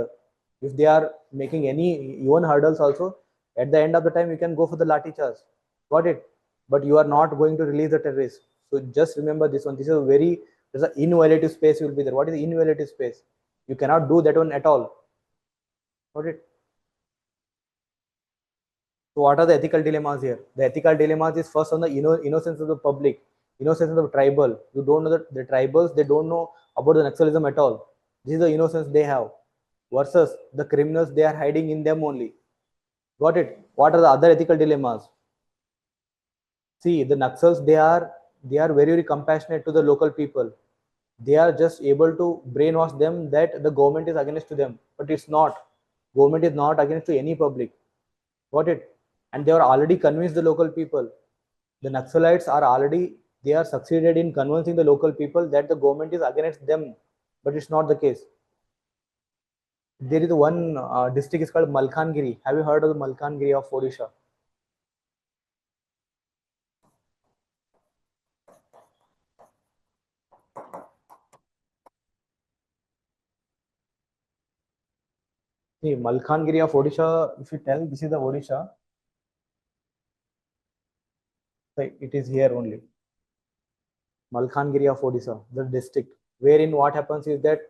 If they are making any even hurdles also, at the end of the time, you can go for the lathi charge. Got it? But you are not going to release the terrorists. So just remember this one. This is a very, there's an inviolative space will be there. What is the inviolative space? You cannot do that one at all. Got it? So what are the ethical dilemmas here? The ethical dilemmas is first on the innocence of the public, innocence of the tribal. You don't know that the tribals, they don't know about the Naxalism at all. This is the innocence they have versus the criminals, they are hiding in them only. Got it? What are the other ethical dilemmas? See, the Naxals, they are very compassionate to the local people. They are just able to brainwash them that the government is against to them, but it's not. Government is not against to any public. Got it? and they are already convinced the local people. The Naxalites are already, they are succeeded in convincing the local people that the government is against them, but it's not the case. There is one district is called Malkangiri. Have you heard of the Malkangiri of Odisha? See, Malkangiri of Odisha, if you tell this is the Odisha, it is here only. Malkangiri of Odisha, the district, wherein what happens is that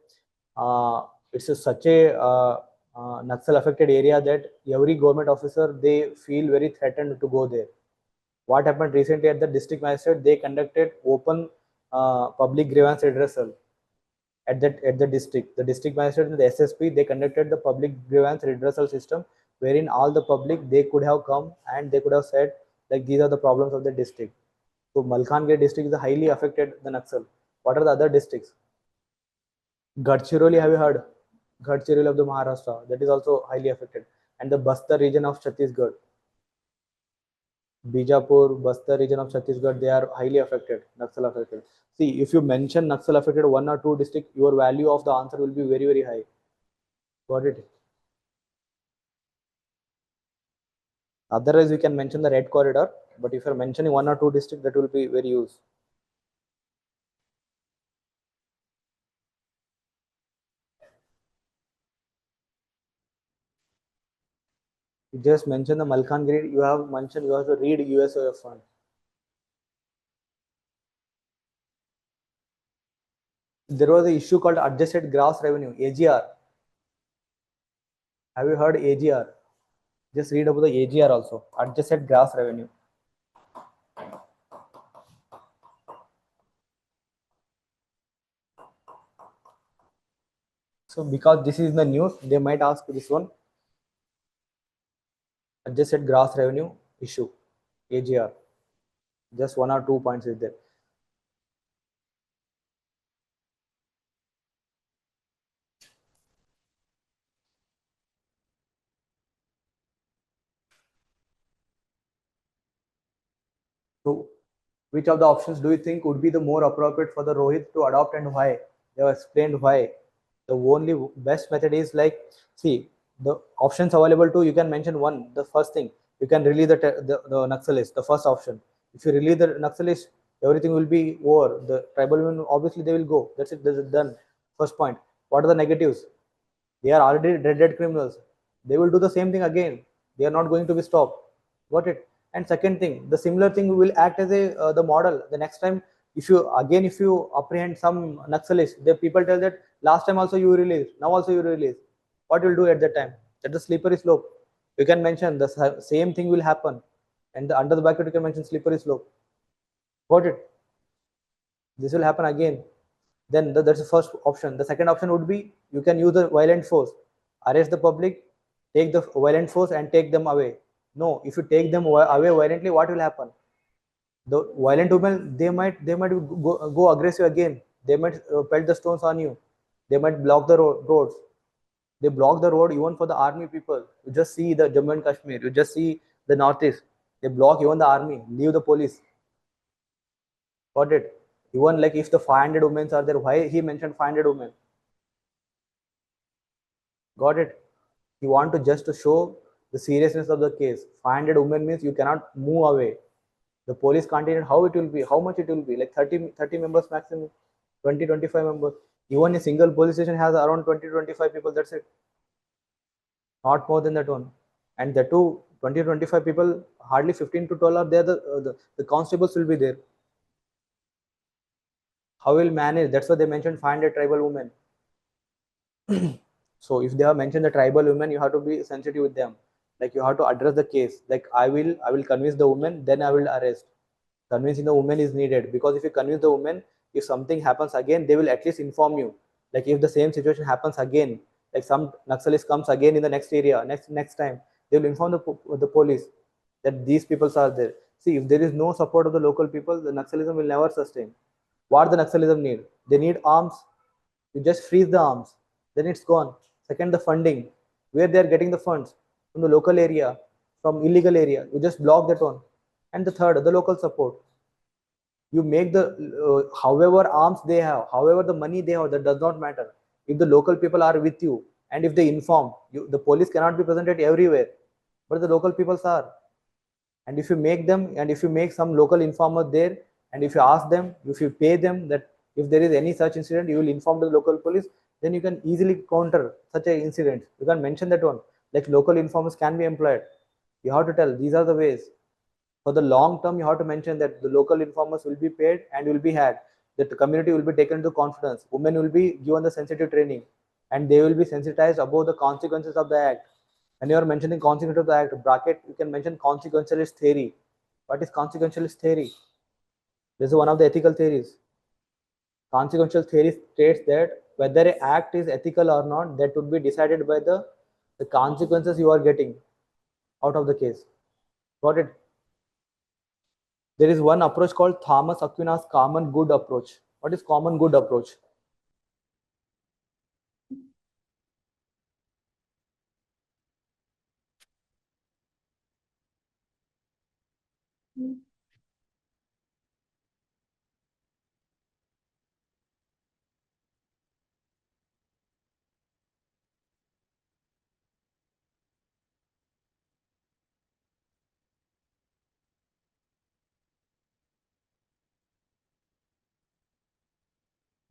it's such a Naxal affected area that every government officer, they feel very threatened to go there. What happened recently at the district magistrate, they conducted open public grievance redressal at the district. The district magistrate and the SSP, they conducted the public grievance redressal system, wherein all the public, they could have come and they could have said like these are the problems of the district. So Malkangiri district is highly affected the Naxal. What are the other districts? Gadchiroli, have you heard? Gadchiroli of the Maharashtra, that is also highly affected. And the Bastar region of Chhattisgarh. Bijapur, Bastar region of Chhattisgarh, they are highly affected, Naxal affected. See, if you mention Naxal affected one or two districts, your value of the answer will be very, very high. Got it? Otherwise, we can mention the red corridor, but if you're mentioning one or two districts, that will be very useful. You just mention the Malkangiri, you have mentioned, you have to read USOF fund. There was an issue called adjusted gross revenue, AGR. Have you heard AGR? Just read about the AGR also, adjusted gross revenue. So because this is in the news, they might ask this one. Adjusted gross revenue issue, AGR. Just one or two points is there. So which of the options do you think would be the more appropriate for the Rohit to adopt and why? They have explained why. The only best method is like, see, the options available to, you can mention one. The first thing, you can release the Naxalist, the first option. If you release the Naxalist, everything will be over. The tribal women, obviously they will go. That's it, that's done. First point. What are the negatives? They are already dreaded criminals. They will do the same thing again. They are not going to be stopped. Got it? And second thing, the similar thing will act as a the model. The next time, if you apprehend some Naxalists, the people tell that last time also you released, now also you release. What will do at that time? That's the slippery slope. You can mention the same thing will happen, and under the bracket you can mention slippery slope. Got it? This will happen again. Then that's the first option. The second option would be you can use the violent force, arrest the public, take the violent force and take them away. No, if you take them away violently, what will happen? The violent women, they might go aggressive again. They might pelt the stones on you. They might block the roads. They block the road even for the army people. You just see the Jammu and Kashmir. You just see the Northeast. They block even the army. Leave the police. Got it? Even like if the 500 women are there, why he mentioned 500 women? Got it? He want to just to show the seriousness of the case. 500 women means you cannot move away. The police contingent, how it will be, how much it will be, like 30 members maximum, 20-25 members. Even a single police station has around 20-25 people. That's it. Not more than that one. And the 20-25 people, hardly 15 to 12 are there. The constables will be there. How will manage? That's why they mentioned 500 tribal women. So if they have mentioned the tribal women, you have to be sensitive with them. Like you have to address the case. Like I will convince the woman, then I will arrest. Convincing the woman is needed, because if you convince the woman, if something happens again, they will at least inform you. Like if the same situation happens again, like some Naxalist comes again in the next area, next time, they will inform the police that these people are there. See, if there is no support of the local people, the Naxalism will never sustain. What the Naxalism need? They need arms. You just freeze the arms, then it's gone. Second, the funding, where they are getting the funds from the local area. from illegal area. You just block that one. And the third, the local support. You make the however arms they have, however the money they have, that does not matter. If the local people are with you and if they inform you, the police cannot be presented everywhere, but the local peoples are. And if you make them, and if you make some local informers there, and if you ask them, if you pay them that if there is any such incident, you will inform the local police, then you can easily counter such a incident. You can mention that one, like local informers can be employed. You have to tell these are the ways. For the long term, you have to mention that the local informers will be paid and will be had, that the community will be taken into confidence, women will be given the sensitive training, and they will be sensitized about the consequences of the act. When you are mentioning consequences of the act, bracket, you can mention consequentialist theory. What is consequentialist theory? This is one of the ethical theories. Consequential theory states that whether an act is ethical or not, that would be decided by the consequences you are getting out of the case. Got it? There is one approach called Thomas Aquinas common good approach. What is common good approach?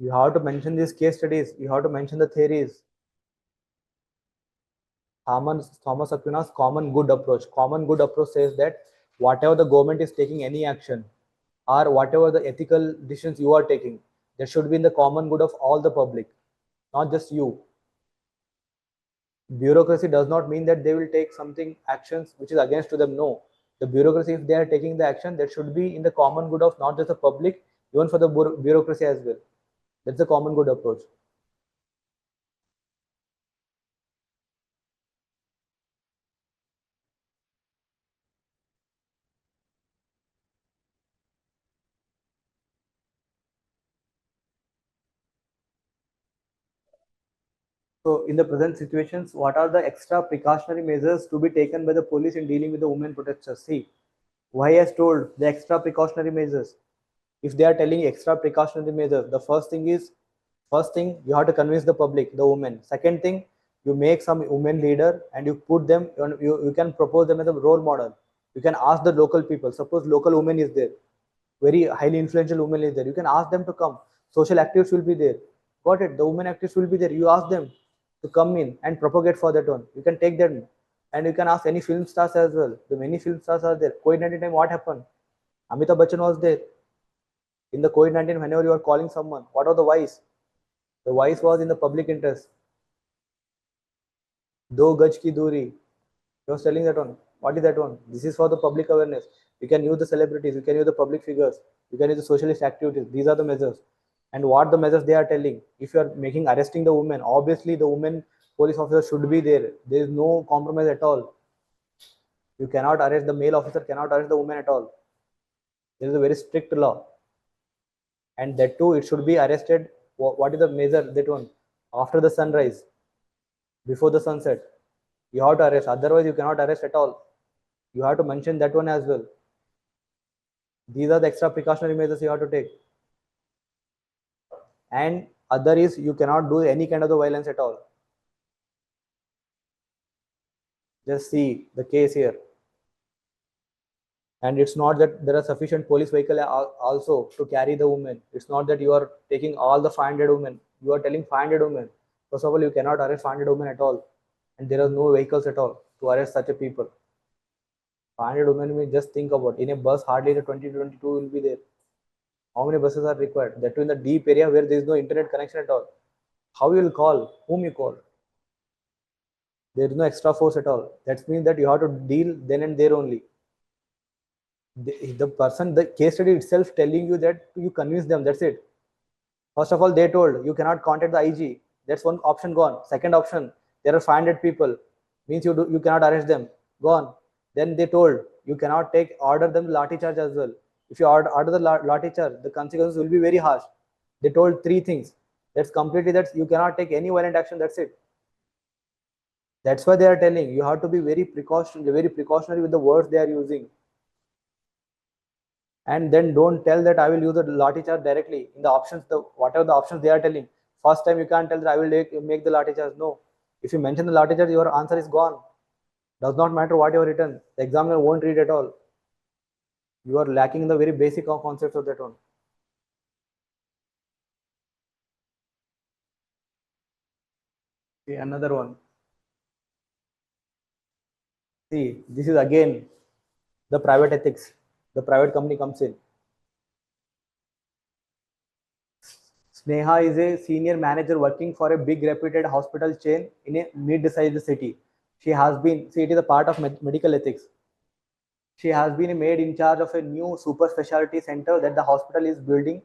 You have to mention these case studies. You have to mention the theories. Thomas Aquinas common good approach. Common good approach says that whatever the government is taking any action, or whatever the ethical decisions you are taking, that should be in the common good of all the public, not just you. Bureaucracy does not mean that they will take something actions which is against to them. No, the bureaucracy, if they are taking the action, that should be in the common good of not just the public, even for the bureaucracy as well. That's the common good approach. So in the present situations, what are the extra precautionary measures to be taken by the police in dealing with the women protesters? See, why has told the extra precautionary measures? If they are telling extra precautionary measures, the first thing you have to convince the public, the women. Second thing, you make some women leader and you put them, you can propose them as a role model. You can ask the local people. Suppose local woman is there, very highly influential woman is there. You can ask them to come. Social activists will be there. Got it? The women activists will be there. You ask them to come in and propagate for that one. You can take them, and you can ask any film stars as well. The many film stars are there. COVID-19 time, what happened? Amitabh Bachchan was there. In the COVID-19, whenever you are calling someone, what was the voice? The voice was in the public interest. Do gaj ki duri. He was telling that one. What is that one? This is for the public awareness. You can use the celebrities, you can use the public figures, you can use the socialist activities. These are the measures. And what the measures they are telling? If you are making arresting the woman, obviously the woman police officer should be there. There is no compromise at all. You cannot arrest the male officer, cannot arrest the woman at all. There is a very strict law. And that too, it should be arrested. What is the measure? That one, after the sunrise, before the sunset, you have to arrest. Otherwise, you cannot arrest at all. You have to mention that one as well. These are the extra precautionary measures you have to take. And other is you cannot do any kind of the violence at all. Just see the case here. And it's not that there are sufficient police vehicle also to carry the women. It's not that you are taking all the 500 women. You are telling 500 women. First of all, you cannot arrest 500 women at all. And there are no vehicles at all to arrest such a people. 500 women, we just think about. In a bus, hardly the 20 to 22 will be there. How many buses are required? That too in the deep area where there is no internet connection at all. How you will call? Whom you call? There is no extra force at all. That means that you have to deal then and there only. The person, the case study itself telling you that you convince them. That's it. First of all, they told you cannot contact the IG. That's one option gone. Second option, there are 500 people. Means you cannot arrest them. Gone. Then they told you cannot order them lathi charge as well. If you order the lathi charge, the consequences will be very harsh. They told three things. That's completely that you cannot take any violent action. That's it. That's why they are telling you have to be very precautionary with the words they are using. And then don't tell that I will use the lathi charge directly in the options. The whatever the options they are telling, first time you can't tell that I will make the lathi charge. No, if you mention the lathi charge, your answer is gone. Does not matter what you have written. The examiner won't read at all. You are lacking in the very basic concepts of that one. Okay, another one. See, this is again the private ethics. The private company comes in. Sneha is a senior manager working for a big reputed hospital chain in a mid-sized city. She has been, see, it is a part of medical ethics. She has been made in charge of a new super specialty center that the hospital is building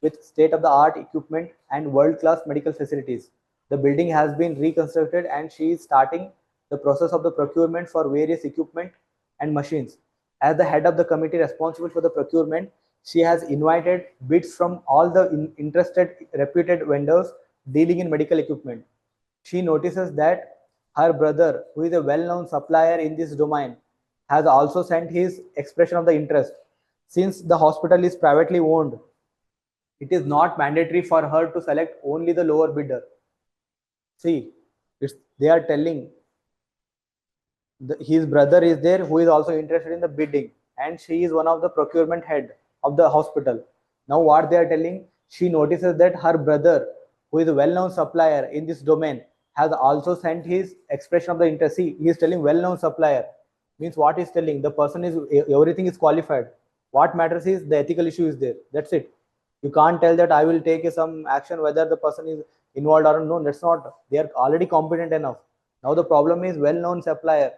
with state-of-the-art equipment and world-class medical facilities. The building has been reconstructed and she is starting the process of the procurement for various equipment and machines. As the head of the committee responsible for the procurement, she has invited bids from all the interested reputed vendors dealing in medical equipment. She notices that her brother, who is a well-known supplier in this domain, has also sent his expression of the interest. Since the hospital is privately owned, it is not mandatory for her to select only the lower bidder. See, they are telling his brother is there who is also interested in the bidding, and she is one of the procurement head of the hospital. Now what they are telling, she notices that her brother, who is a well-known supplier in this domain, has also sent his expression of the interest. See, he is telling well-known supplier, means what is telling, the person is, everything is qualified. What matters is the ethical issue is there. That's it. You can't tell that I will take some action whether the person is involved or no. That's not, they are already competent enough. Now the problem is well-known supplier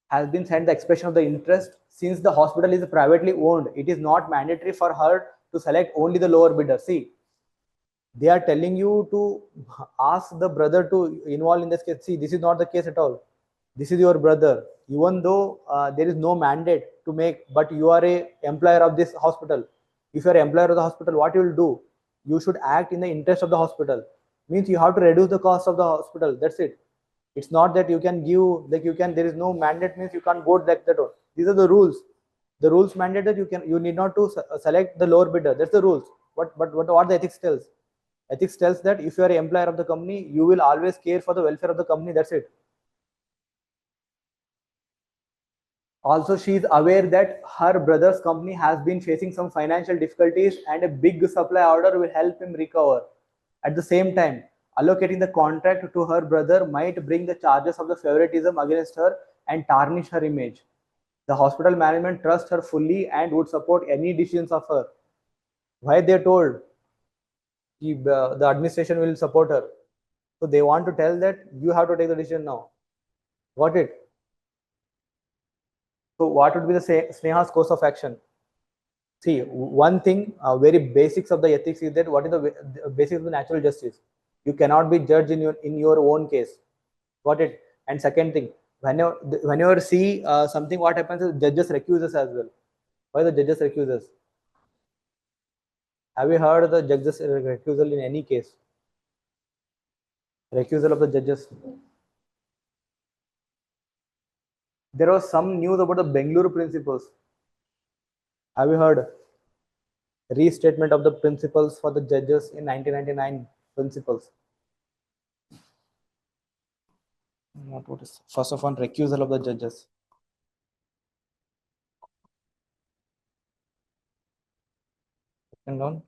has been sent the expression of the interest. Since the hospital is privately owned, it is not mandatory for her to select only the lower bidder. See, they are telling you to ask the brother to involve in this case. See, this is not the case at all. This is your brother. Even though there is no mandate to make, but you are a employer of this hospital. If you are employer of the hospital, what you will do? You should act in the interest of the hospital. Means you have to reduce the cost of the hospital. That's it. It's not that you can give, like you can, there is no mandate, means you can't go like that. These are the rules. The rules mandate that you need not to select the lower bidder. That's the rules. What the ethics tells? Ethics tells that if you are an employer of the company, you will always care for the welfare of the company. That's it. Also, she is aware that her brother's company has been facing some financial difficulties and a big supply order will help him recover. At the same time, allocating the contract to her brother might bring the charges of the favoritism against her and tarnish her image. The hospital management trusts her fully and would support any decisions of her. Why they told the administration will support her? So they want to tell that you have to take the decision now. Got it? So what would be the Sneha's course of action? See, one thing, very basics of the ethics is that what is the basics of the natural justice? You cannot be judged in your own case. Got it? And second thing, whenever see something, what happens is judges recuse us as well. Why the judges recuse us? Have you heard the judges recusal in any case? Recusal of the judges. There was some news about the Bengaluru principles. Have you heard? Restatement of the principles for the judges in 1999 principles. What is first of all recusal of the judges? Second one.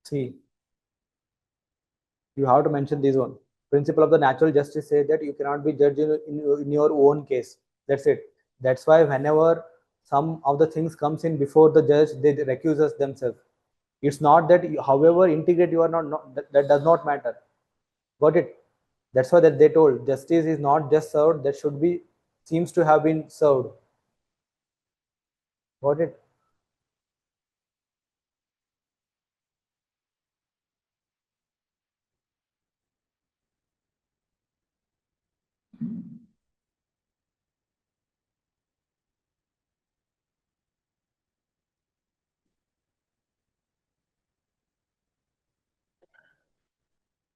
See, you have to mention this one. Principle of the natural justice say that you cannot be judged in your own case. That's it. That's why whenever some of the things comes in before the judge, they recuse us themselves. It's not that however integrate you are not that does not matter. Got it? That's why that they told justice is not just served, that should be seems to have been served. Got it?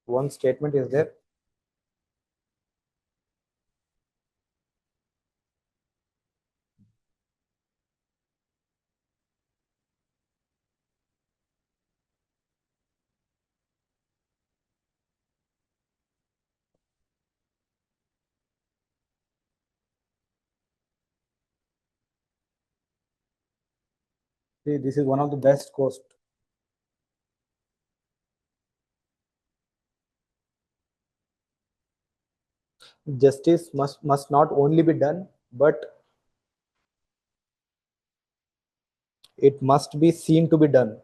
One statement is there. See, this is one of the best course. Justice must not only be done, but it must be seen to be done.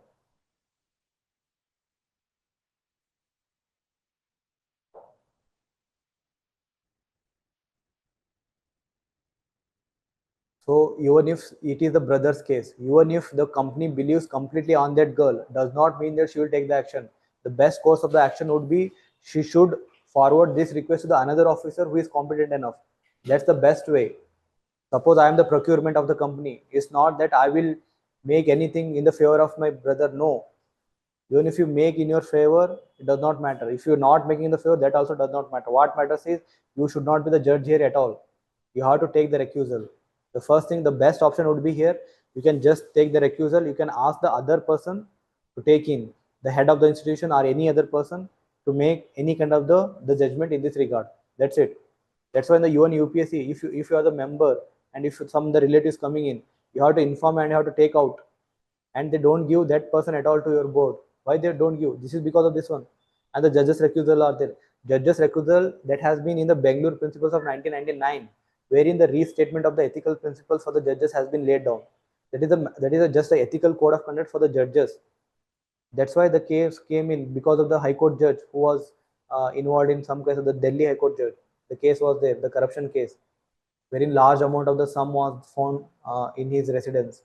So even if it is the brother's case, even if the company believes completely on that girl, does not mean that she will take the action. The best course of the action would be she should forward this request to the another officer who is competent enough. That's the best way. Suppose I am the procurement of the company. It's not that I will make anything in the favor of my brother. No. Even if you make in your favor, it does not matter. If you're not making in the favor, that also does not matter. What matters is you should not be the judge here at all. You have to take the recusal. The first thing, the best option would be here. You can just take the recusal. You can ask the other person to take in the head of the institution or any other person to make any kind of the judgment in this regard. That's it. That's why in the UN UPSC, if you are the member and if some of the relatives coming in, you have to inform and you have to take out, and they don't give that person at all to your board. Why they don't give? This is because of this one. And the judges recusal are there. Judges recusal that has been in the Bengaluru principles of 1999, wherein the restatement of the ethical principles for the judges has been laid down. That is just the ethical code of conduct for the judges. That's why the case came in because of the High Court judge who was involved in some case of the Delhi High Court judge. The case was there, the corruption case, wherein large amount of the sum was found in his residence.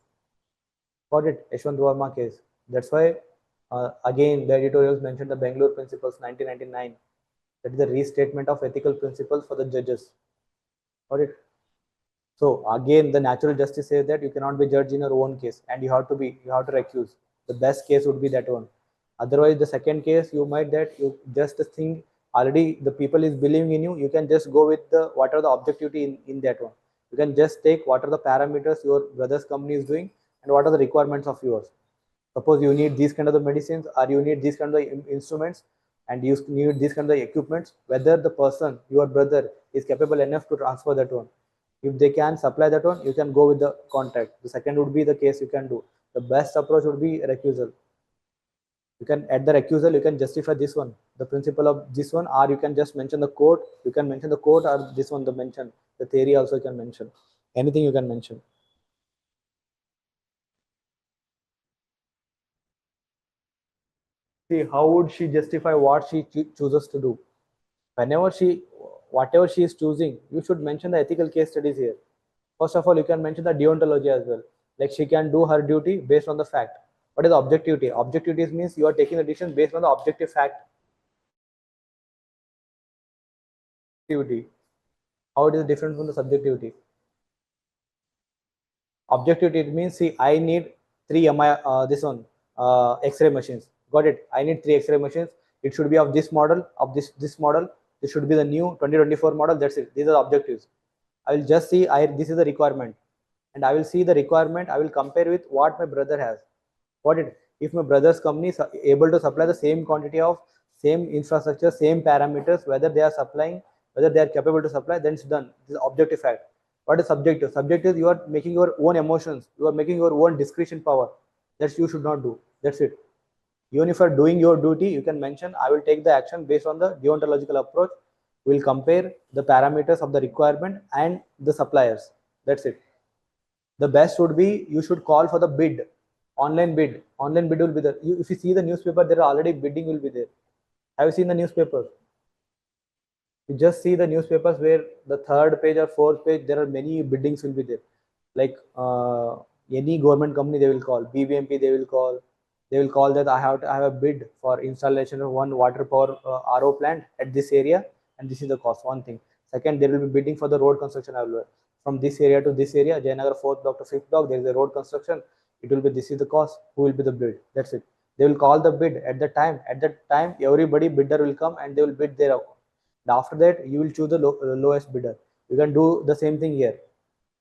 Got it? Yashwant Verma case. That's why, again, the editorials mentioned the Bangalore Principles 1999. That is the restatement of ethical principles for the judges. Got it? So again, the natural justice says that you cannot be judged in your own case, and you have to recuse. The best case would be that one. Otherwise, the second case, you might that you just think already the people is believing in you. You can just go with the what are the objectivity in that one. You can just take what are the parameters your brother's company is doing and what are the requirements of yours. Suppose you need these kind of the medicines or you need these kind of the instruments and you need these kind of the equipments, whether the person, your brother, is capable enough to transfer that one. If they can supply that one, you can go with the contract. The second would be the case you can do. The best approach would be recusal. You can at the recusal, you can justify this one, the principle of this one, or you can just mention the court. You can mention the court or this one, the mention, the theory also you can mention. Anything you can mention. See, how would she justify what she chooses to do? Whenever whatever she is choosing, you should mention the ethical case studies here. First of all, you can mention the deontology as well. Like she can do her duty based on the fact. What is objectivity? Objectivity means you are taking the decision based on the objective fact. Objectivity. How it is different from the subjectivity? Objectivity it means, see, I need three this one X-ray machines. Got it? I need three X-ray machines. It should be of this model, of this model. This should be the new 2024 model. That's it. These are the objectives. I will just see this is the requirement, and I will see the requirement. I will compare with what my brother has. Got it? If my brother's company is able to supply the same quantity of same infrastructure, same parameters, whether they are supplying, whether they are capable to supply, then it's done. This is objective fact. What is subjective? Subjective, you are making your own emotions. You are making your own discretion power. That you should not do. That's it. Even if you are doing your duty, you can mention, I will take the action based on the deontological approach. We'll compare the parameters of the requirement and the suppliers. That's it. The best would be you should call for the bid, online bid. Online bid will be there. If you see the newspaper, there are already bidding will be there. Have you seen the newspaper? You just see the newspapers where the third page or fourth page, there are many biddings will be there. Like any government company, they will call BBMP. They will call that I have a bid for installation of one water power RO plant at this area, and this is the cost. One thing. Second, there will be bidding for the road construction as well. From this area to this area, Jayanagar 4th block to 5th block, there is a road construction. It will be, this is the cost, who will be the bid. That's it. They will call the bid at the time. At that time, everybody bidder will come and they will bid their account. And after that, you will choose the lowest bidder. You can do the same thing here.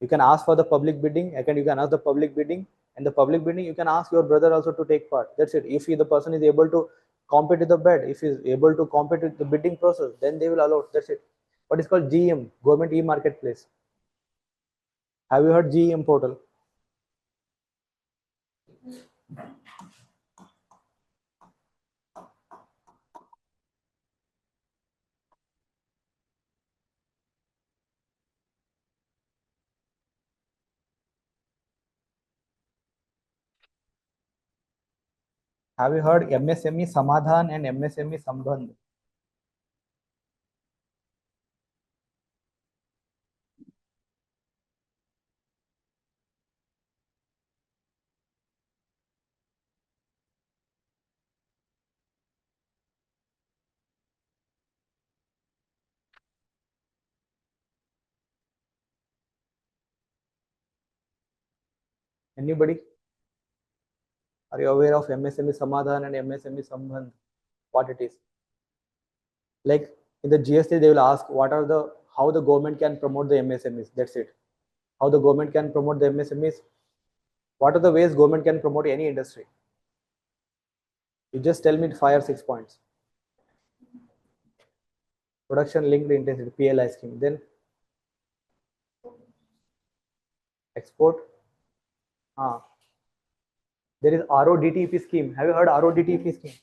You can ask for the public bidding, and you can ask the public bidding, and the public bidding, you can ask your brother also to take part. That's it. If the person is able to compete with the bid, if he is able to compete with the bidding process, then they will allow. That's it. What is called GEM, Government E-Marketplace. Have you heard GEM portal? Have you heard MSME Samadhan and MSME Sambandh? Anybody? Are you aware of MSME Samadhan and MSME Sambandh? What it is? Like in the GST, they will ask what are the, how the government can promote the MSMEs. That's it. How the government can promote the MSMEs. What are the ways government can promote any industry? You just tell me 5 or 6 points. Production linked intensity, PLI scheme. Then export. There is RODTEP scheme. Have you heard RODTEP scheme?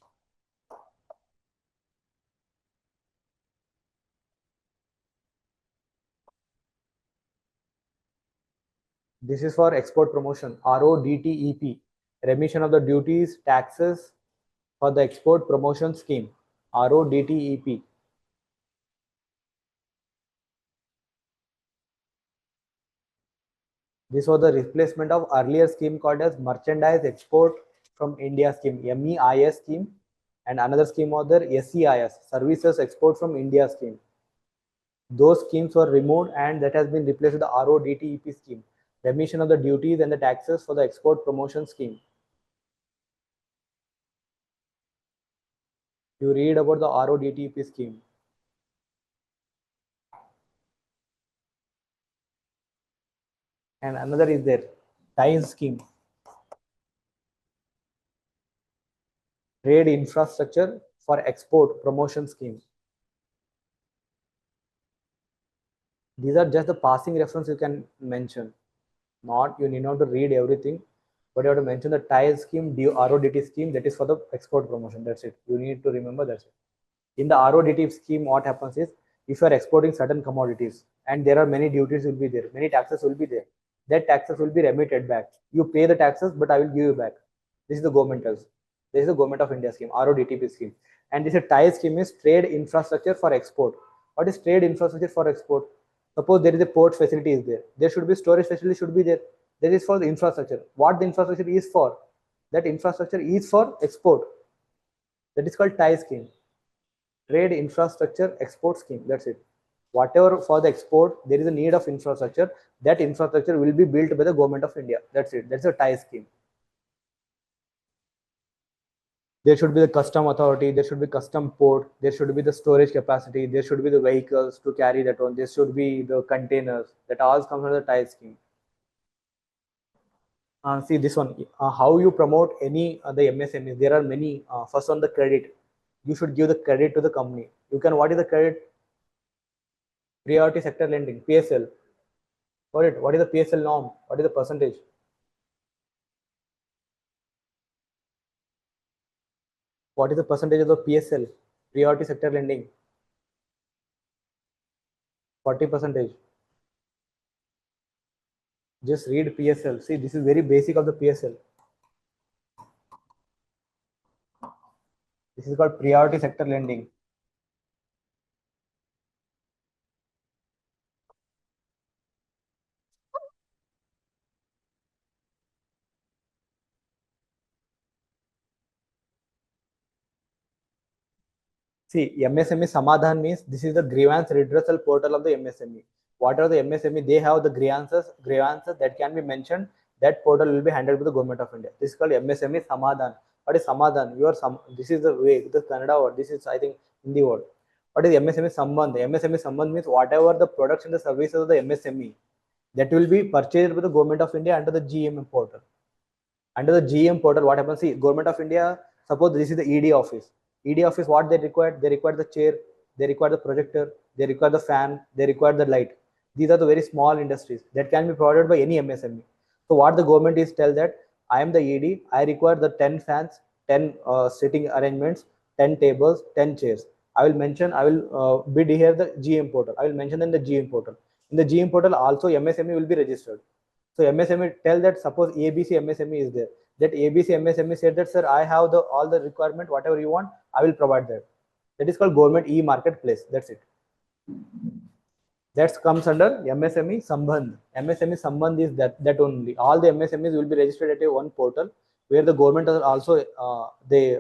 This is for export promotion. RODTEP, remission of the duties, taxes for the export promotion scheme. RODTEP. This was the replacement of earlier scheme called as Merchandise Export from India scheme, MEIS scheme, and another scheme was the SEIS, Services Export from India scheme. Those schemes were removed and that has been replaced with the RODTEP scheme, remission of the duties and the taxes for the export promotion scheme. You read about the RODTEP scheme. And another is there, TIES scheme, Trade Infrastructure for Export Promotion scheme. These are just the passing reference you can mention. Not, you need not to read everything, but you have to mention the TIES scheme, RODT scheme, that is for the export promotion. That's it. You need to remember that's it. In the RODT scheme, what happens is, if you are exporting certain commodities and there are many duties will be there, many taxes will be there, that taxes will be remitted back. You pay the taxes, but I will give you back. This is the government does. This is the government of India scheme, RODTP scheme. And this is TIE scheme is trade infrastructure for export. What is trade infrastructure for export? Suppose there is a port facility is there. There should be storage facility should be there. That is for the infrastructure. What the infrastructure is for? That infrastructure is for export. That is called TIE scheme. Trade infrastructure export scheme. That's it. Whatever for the export, there is a need of infrastructure. That infrastructure will be built by the government of India. That's it. That's a TIE scheme. There should be the custom authority, there should be custom port, there should be the storage capacity, there should be the vehicles to carry that one, there should be the containers. That all comes under the TIE scheme. See this one, how you promote any the MSMEs. There are many. First on the credit, you should give the credit to the company. You can, what is the credit? Priority sector lending, PSL. For it, what is the PSL norm? What is the percentage? What is the percentage of the PSL? Priority sector lending? 40%. Just read PSL. See, this is very basic of the PSL. This is called priority sector lending. See, MSME Samadhan means this is the grievance redressal portal of the MSME. Whatever the MSME, they have the grievances that can be mentioned. That portal will be handled by the government of India. This is called MSME Samadhan. What is Samadhan? This is the way, the Kannada word. This is, I think, Hindi word. What is MSME Sambandh? MSME Sambandh means whatever the products and the services of the MSME that will be purchased by the government of India under the GM portal. Under the GM portal, what happens? See, government of India, suppose this is the ED office. ED office, what they require? They require the chair, they require the projector, they require the fan, they require the light. These are the very small industries that can be provided by any MSME. So what the government is tell that I am the ED, I require the 10 fans, 10 sitting arrangements, 10 tables, 10 chairs. I will bid here the GM portal. I will mention in the GM portal. In the GM portal also MSME will be registered. So MSME tell that suppose ABC MSME is there. That ABC MSME said that, sir, I have all the requirement, whatever you want, I will provide that. That is called government e-marketplace. That's it. That comes under MSME Sambandh. MSME Sambandh is that only. All the MSMEs will be registered at a one portal where the government are also they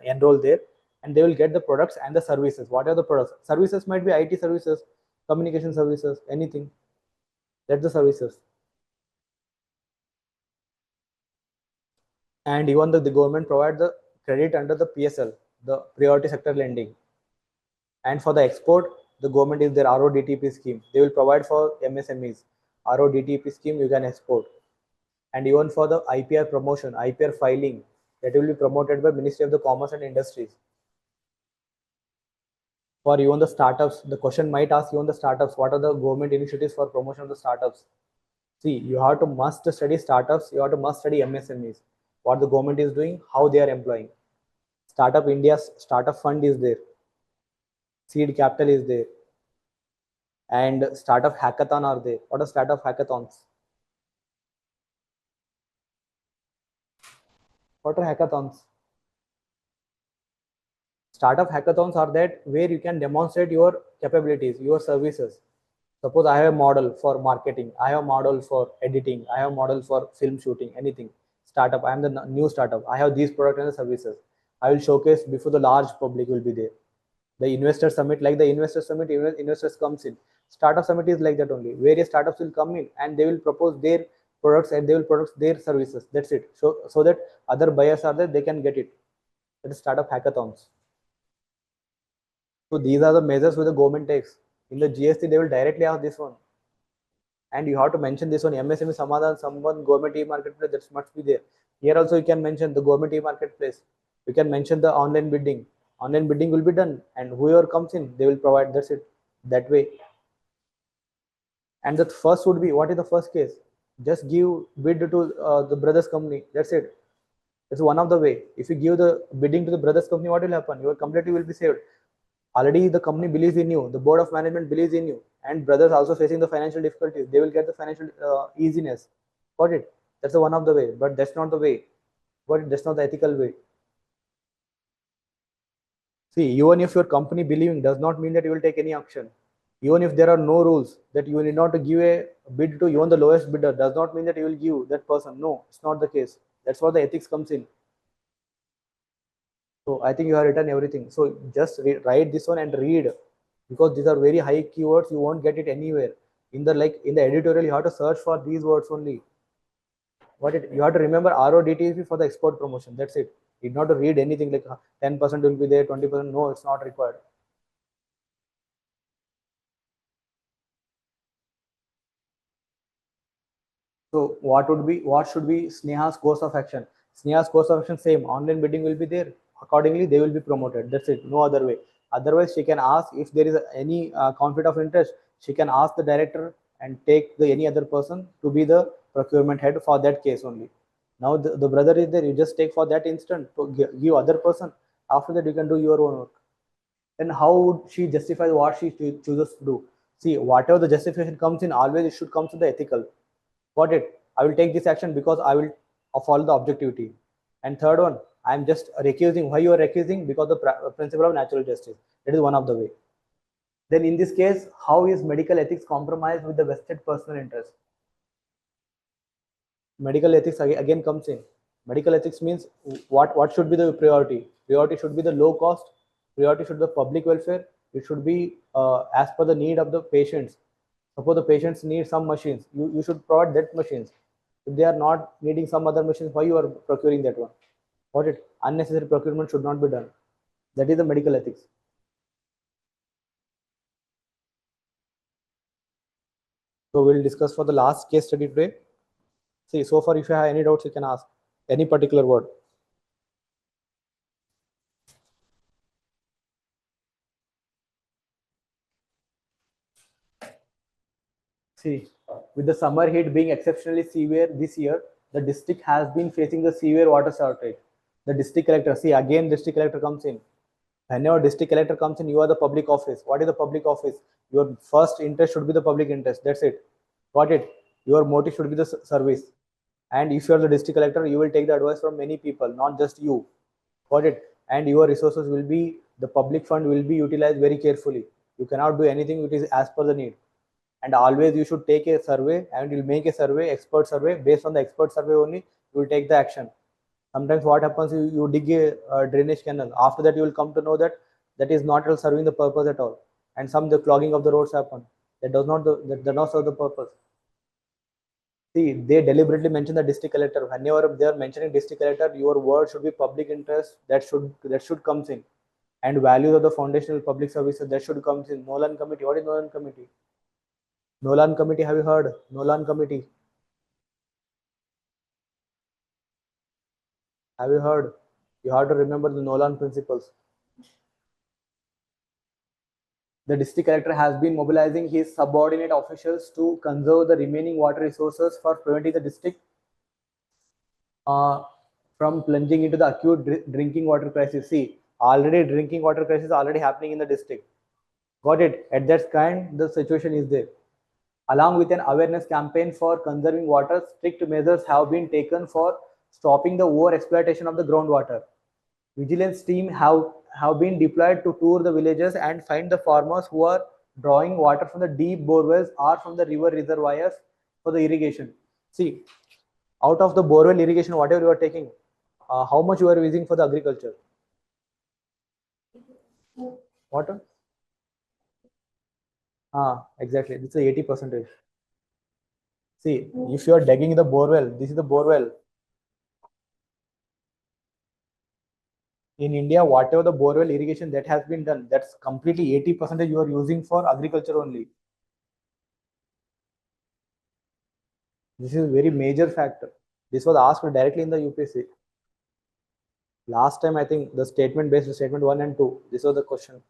enroll there, and they will get the products and the services. What are the products? Services might be IT services, communication services, anything. That's the services. And even the government provide the credit under the PSL, the priority sector lending. And for the export, the government is their RODTP scheme. They will provide for MSMEs. RODTP scheme you can export. And even for the IPR promotion, IPR filing, that will be promoted by Ministry of the Commerce and Industries. For even the startups, the question might ask even the startups, what are the government initiatives for promotion of the startups? See, you have to must study startups, you have to must study MSMEs, what the government is doing, how they are employing. Startup India's startup fund is there, seed capital is there, and startup hackathon are there. What are startup hackathons? What are hackathons? Startup hackathons are that where you can demonstrate your capabilities, your services. Suppose I have a model for marketing, I have a model for editing, I have a model for film shooting, anything. Startup, I am the new startup. I have these products and services. I will showcase before the large public will be there. The investor summit, like the investor summit, investors comes in. Startup summit is like that only. Various startups will come in and they will propose their products and they will produce their services. That's it. So that other buyers are there, they can get it. That is startup hackathons. So these are the measures which the government takes. In the GST, they will directly ask this one. And you have to mention this one, MSME Samadhan, someone government e-marketplace, that must be there. Here also you can mention the government e-marketplace. You can mention the online bidding. Online bidding will be done, and whoever comes in, they will provide. That's it. That way. And the first would be, what is the first case? Just give bid to the brothers company. That's it. It's one of the way. If you give the bidding to the brothers company, what will happen? Your company will be saved. Already the company believes in you, the board of management believes in you, and brothers also facing the financial difficulties, they will get the financial easiness. Got it? That's the one of the way, but that's not the way. But that's not the ethical way. See, even if your company believing does not mean that you will take any action. Even if there are no rules that you need not to give a bid to even the lowest bidder, does not mean that you will give that person. No, it's not the case. That's where the ethics comes in. So I think you have written everything. So just write this one and read, because these are very high keywords. You won't get it anywhere. In the editorial, you have to search for these words only. You have to remember RODTP for the export promotion. That's it. You not to read anything like 10% will be there, 20%. No, it's not required. So what should be Sneha's course of action? Sneha's course of action, same. Online bidding will be there. Accordingly, they will be promoted. That's it. No other way. Otherwise, she can ask if there is any conflict of interest. She can ask the director and take any other person to be the procurement head for that case only. Now the brother is there. You just take for that instant to give other person. After that, you can do your own work. Then how would she justify what she chooses to do? See, whatever the justification comes in, always it should come to the ethical. Got it? I will take this action because I will follow the objectivity. And third one, I am just recusing. Why you are recusing? Because the principle of natural justice. That is one of the way. Then in this case, how is medical ethics compromised with the vested personal interest? Medical ethics again comes in. Medical ethics means what should be the priority? Priority should be the low cost Priority should be the public welfare. It should be as per the need of the patients. Suppose the patients need some machines, you should provide that machines. If they are not needing some other machines, why you are procuring that one? Got it? Unnecessary procurement should not be done. That is the medical ethics. So we'll discuss for the last case study today. See, so far, if you have any doubts, you can ask any particular word. See, with the summer heat being exceptionally severe this year, the district has been facing the severe water shortage. The district collector, see, again, district collector comes in. Whenever district collector comes in, you are the public office. What is the public office? Your first interest should be the public interest. That's it. Got it? Your motive should be the service. And if you are the district collector, you will take the advice from many people, not just you. Got it? And your resources will be, the public fund will be utilized very carefully. You cannot do anything which is as per the need. And always you should take a survey, and you'll make a survey, expert survey. Based on the expert survey only, you will take the action. Sometimes what happens, you dig a drainage canal. After that, you will come to know that that is not serving the purpose at all. And some the clogging of the roads happen. That does not serve the purpose. See, they deliberately mention the district collector. Whenever they are mentioning district collector, your word should be public interest. That should comes in, and values of the foundational public services, that should comes in. Nolan committee. What is Nolan committee? Nolan committee. Have you heard? Nolan committee. Have you heard? You have to remember the Nolan principles. The district collector has been mobilizing his subordinate officials to conserve the remaining water resources for preventing the district uh, from plunging into the acute drinking water crisis. See, already drinking water crisis already happening in the district. Got it? At that kind, the situation is there. Along with an awareness campaign for conserving water, strict measures have been taken for stopping the over exploitation of the groundwater. Vigilance team have been deployed to tour the villages and find the farmers who are drawing water from the deep borewells or from the river reservoirs for the irrigation. See, out of the borewell irrigation, whatever you are taking, how much you are using for the agriculture? Water? Exactly. This is 80%. See, if you are digging the borewell, this is the borewell. In India, whatever the borewell irrigation that has been done, that's completely 80% you are using for agriculture only. This is a very major factor. This was asked directly in the UPSC. Last time, I think the statement based statement 1 and 2. This was the question.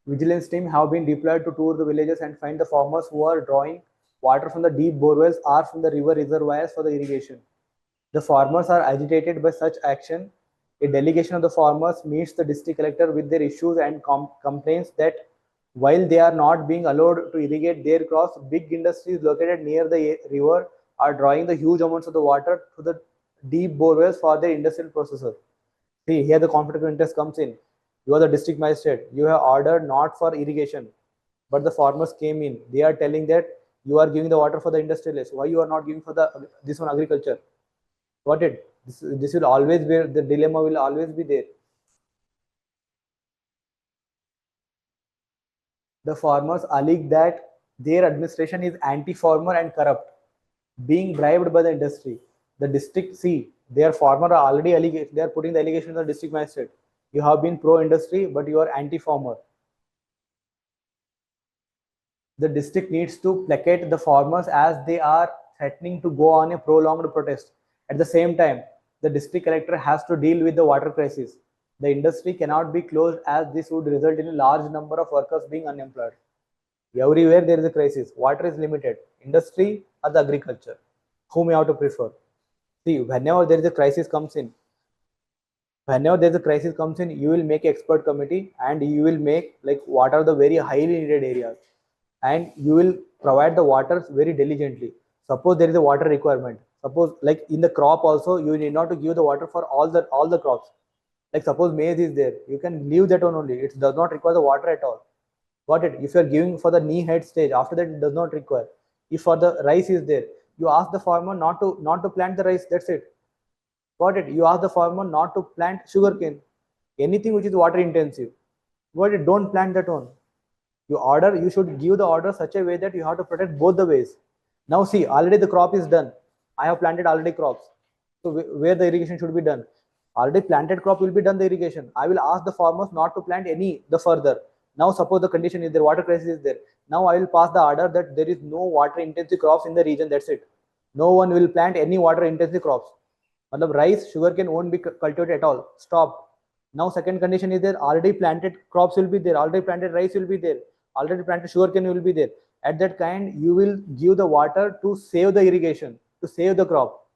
Vigilance team have been deployed to tour the villages and find the farmers who are drawing water from the deep borewells or from the river reservoirs for the irrigation. The farmers are agitated by such action. A delegation of the farmers meets the district collector with their issues and complains that while they are not being allowed to irrigate their crops, big industries located near the river are drawing the huge amounts of the water to the deep borewells for their industrial processes. See, here the conflict of interest comes in. You are the district magistrate. You have ordered not for irrigation, but the farmers came in. They are telling that you are giving the water for the industrialists. Why you are not giving for the this one agriculture? Got it? This will always be, the dilemma will always be there. The farmers allege that their administration is anti-farmer and corrupt, being bribed by the industry. The district, see, their farmer are already they are putting the allegation to the district magistrate. You have been pro-industry, but you are anti-farmer. The district needs to placate the farmers as they are threatening to go on a prolonged protest. At the same time, the district collector has to deal with the water crisis. The industry cannot be closed as this would result in a large number of workers being unemployed. Everywhere there is a crisis. Water is limited. Industry or the agriculture. Whom you have to prefer? See, whenever there is a crisis comes in, you will make expert committee and you will make like what are the very highly needed areas, and you will provide the water very diligently. Suppose there is a water requirement. Suppose like in the crop also, you need not to give the water for all the crops. Like suppose maize is there, you can leave that one only. It does not require the water at all. Got it? If you are giving for the knee height stage, after that it does not require. If for the rice is there, you ask the farmer not to plant the rice. That's it. Got it? You ask the farmer not to plant sugarcane, anything which is water intensive. Got it? Don't plant that one. You should give the order such a way that you have to protect both the ways. Now see, already the crop is done. I have planted already crops. So where the irrigation should be done? Already planted crop will be done the irrigation. I will ask the farmers not to plant any the further. Now suppose the condition is there, water crisis is there. Now I will pass the order that there is no water intensive crops in the region. That's it. No one will plant any water intensive crops. Matlab rice, sugarcane won't be cultivated at all. Stop. Now second condition is there, already planted crops will be there, already planted rice will be there, already planted sugarcane will be there. At that kind, you will give the water to save the irrigation, to save the crop.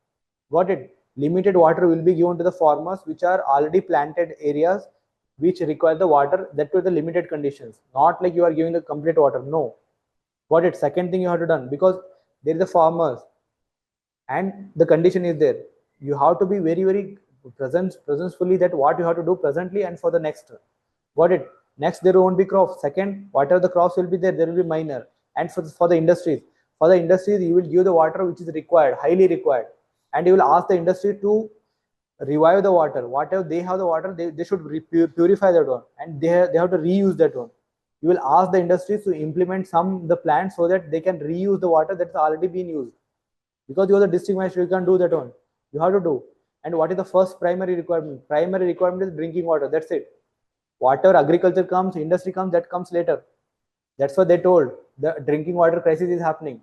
Got it? Limited water will be given to the farmers which are already planted areas which require the water, that to the limited conditions. Not like you are giving the complete water. No. Got it? Second thing you have to done, because there is the farmers and the condition is there. You have to be very presentfully that what you have to do presently and for the next. Got it? Next, there won't be crops. Second, whatever the crops will be there, there will be minor. And for the industries, you will give the water which is required, highly required, and you will ask the industry to revive the water. Whatever they have the water, they should purify that one, and they have to reuse that one. You will ask the industries to implement the plants so that they can reuse the water that's already been used. Because you are the district master, you can do that one. You have to do. And what is the first primary requirement? Primary requirement is drinking water. That's it. Whatever agriculture comes, industry comes, that comes later. That's what they told. The drinking water crisis is happening.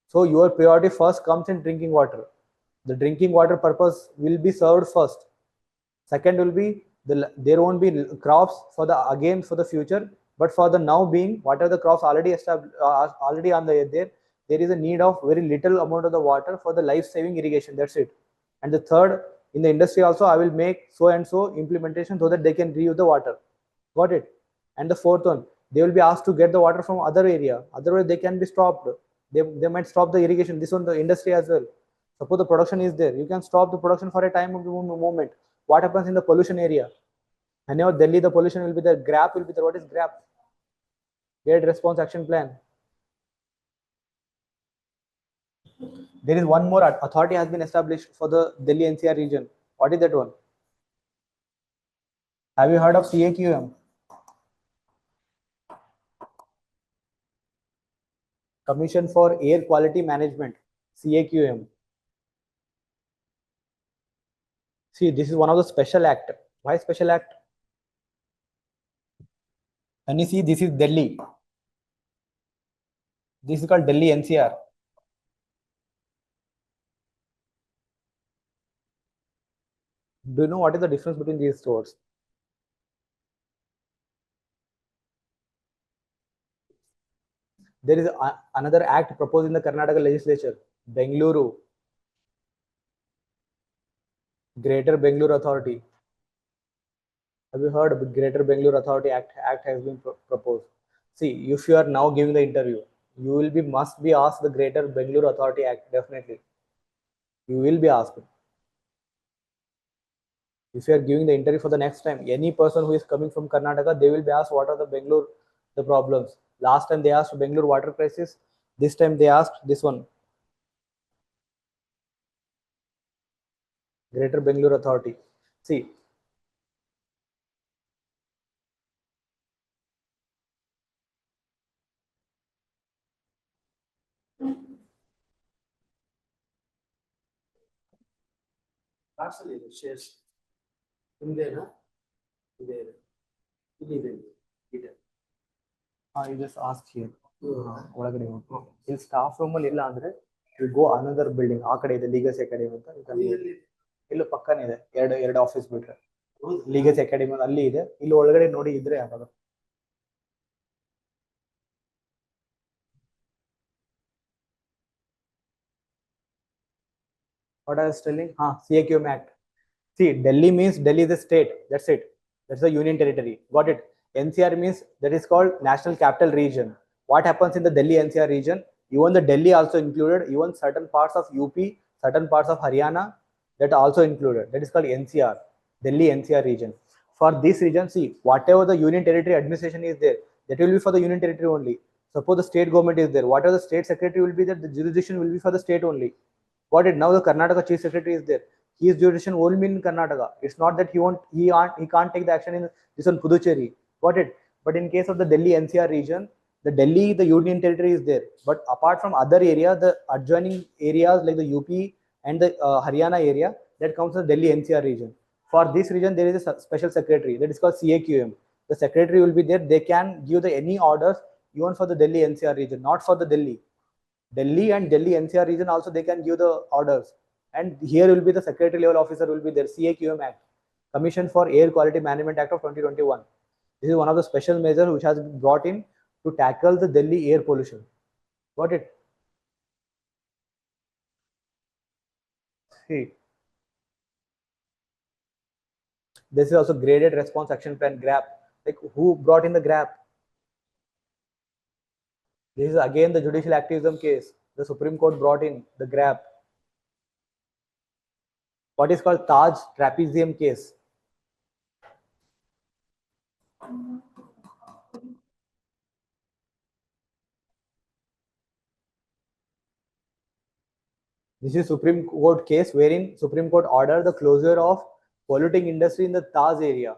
So your priority first comes in drinking water. The drinking water purpose will be served first. Second will be there won't be crops for the future, but for the now being, whatever the crops already established, already on there is a need of very little amount of the water for the life-saving irrigation. That's it. And the third, in the industry also, I will make so and so implementation so that they can reuse the water. Got it? And the fourth one, they will be asked to get the water from other area. Otherwise, they can be stopped. They might stop the irrigation. This one, the industry as well. Suppose the production is there, you can stop the production for a time of the moment. What happens in the pollution area? And now Delhi, the pollution will be there. GRAP will be there. What is GRAP? Grid Response Action Plan. There is one more authority has been established for the Delhi NCR region. What is that one? Have you heard of CAQM? Commission for Air Quality Management. CAQM. See, this is one of the special act. Why special act? And you see, this is Delhi. This is called Delhi NCR. Do you know what is the difference between these two words? There is another act proposed in the Karnataka legislature, Bengaluru, Greater Bengaluru Authority. Have you heard of Greater Bengaluru Authority Act has been proposed? See, if you are now giving the interview, you will must be asked the Greater Bengaluru Authority Act, definitely. You will be asked. If you are giving the interview for the next time, any person who is coming from Karnataka, they will be asked what are the problems. Last time they asked Bengaluru water crisis. This time they asked this one. Greater Bengaluru Authority. See. Shares. You just ask here. In staff room you go another building. Legacy Academy. ಇಲ್ಲಿ ಪಕ್ಕನೇ ಇದೆ ಎರಡು office ಬಿಟ್ರೆ ಲೀಗಸ್ academy ಅಲ್ಲಿ ಇದೆ ಇಲ್ಲಿ ಒಳಗಡೆ ನೋಡಿ ಇದ್ರೆ ಯಾವಾಗ what I was telling CAQM Act. See, Delhi means Delhi is a state, that's it, that's a union territory. Got it? NCR means that is called National Capital Region. What happens in the Delhi NCR region? Even the Delhi also included, even certain parts of UP, certain parts of Haryana, that also included. That is called NCR, Delhi NCR region. For this region, see, whatever the union territory administration is there, that will be for the union territory only. Suppose the state government is there, whatever the state secretary will be there, the jurisdiction will be for the state only. Got it? Now the Karnataka chief secretary is there. his jurisdiction won't be in Karnataka. It's not that he can't take the action in this one Puducherry. Got it? But in case of the Delhi NCR region, the Union Territory is there. But apart from other area, the adjoining areas like the UP and the Haryana area, that comes to the Delhi NCR region. For this region, there is a special secretary that is called CAQM. The secretary will be there. They can give any orders even for the Delhi NCR region, not for the Delhi. Delhi and Delhi NCR region also they can give the orders. And here will be the secretary level officer will be there. CAQM Act, Commission for Air Quality Management Act of 2021. This is one of the special measures which has been brought in to tackle the Delhi air pollution. Got it? See, this is also graded response action plan GRAP. Like who brought in the GRAP? This is again the judicial activism case. The Supreme Court brought in the GRAP. What is called Taj trapezium case. This is Supreme Court case wherein Supreme Court ordered the closure of polluting industry in the Taj area,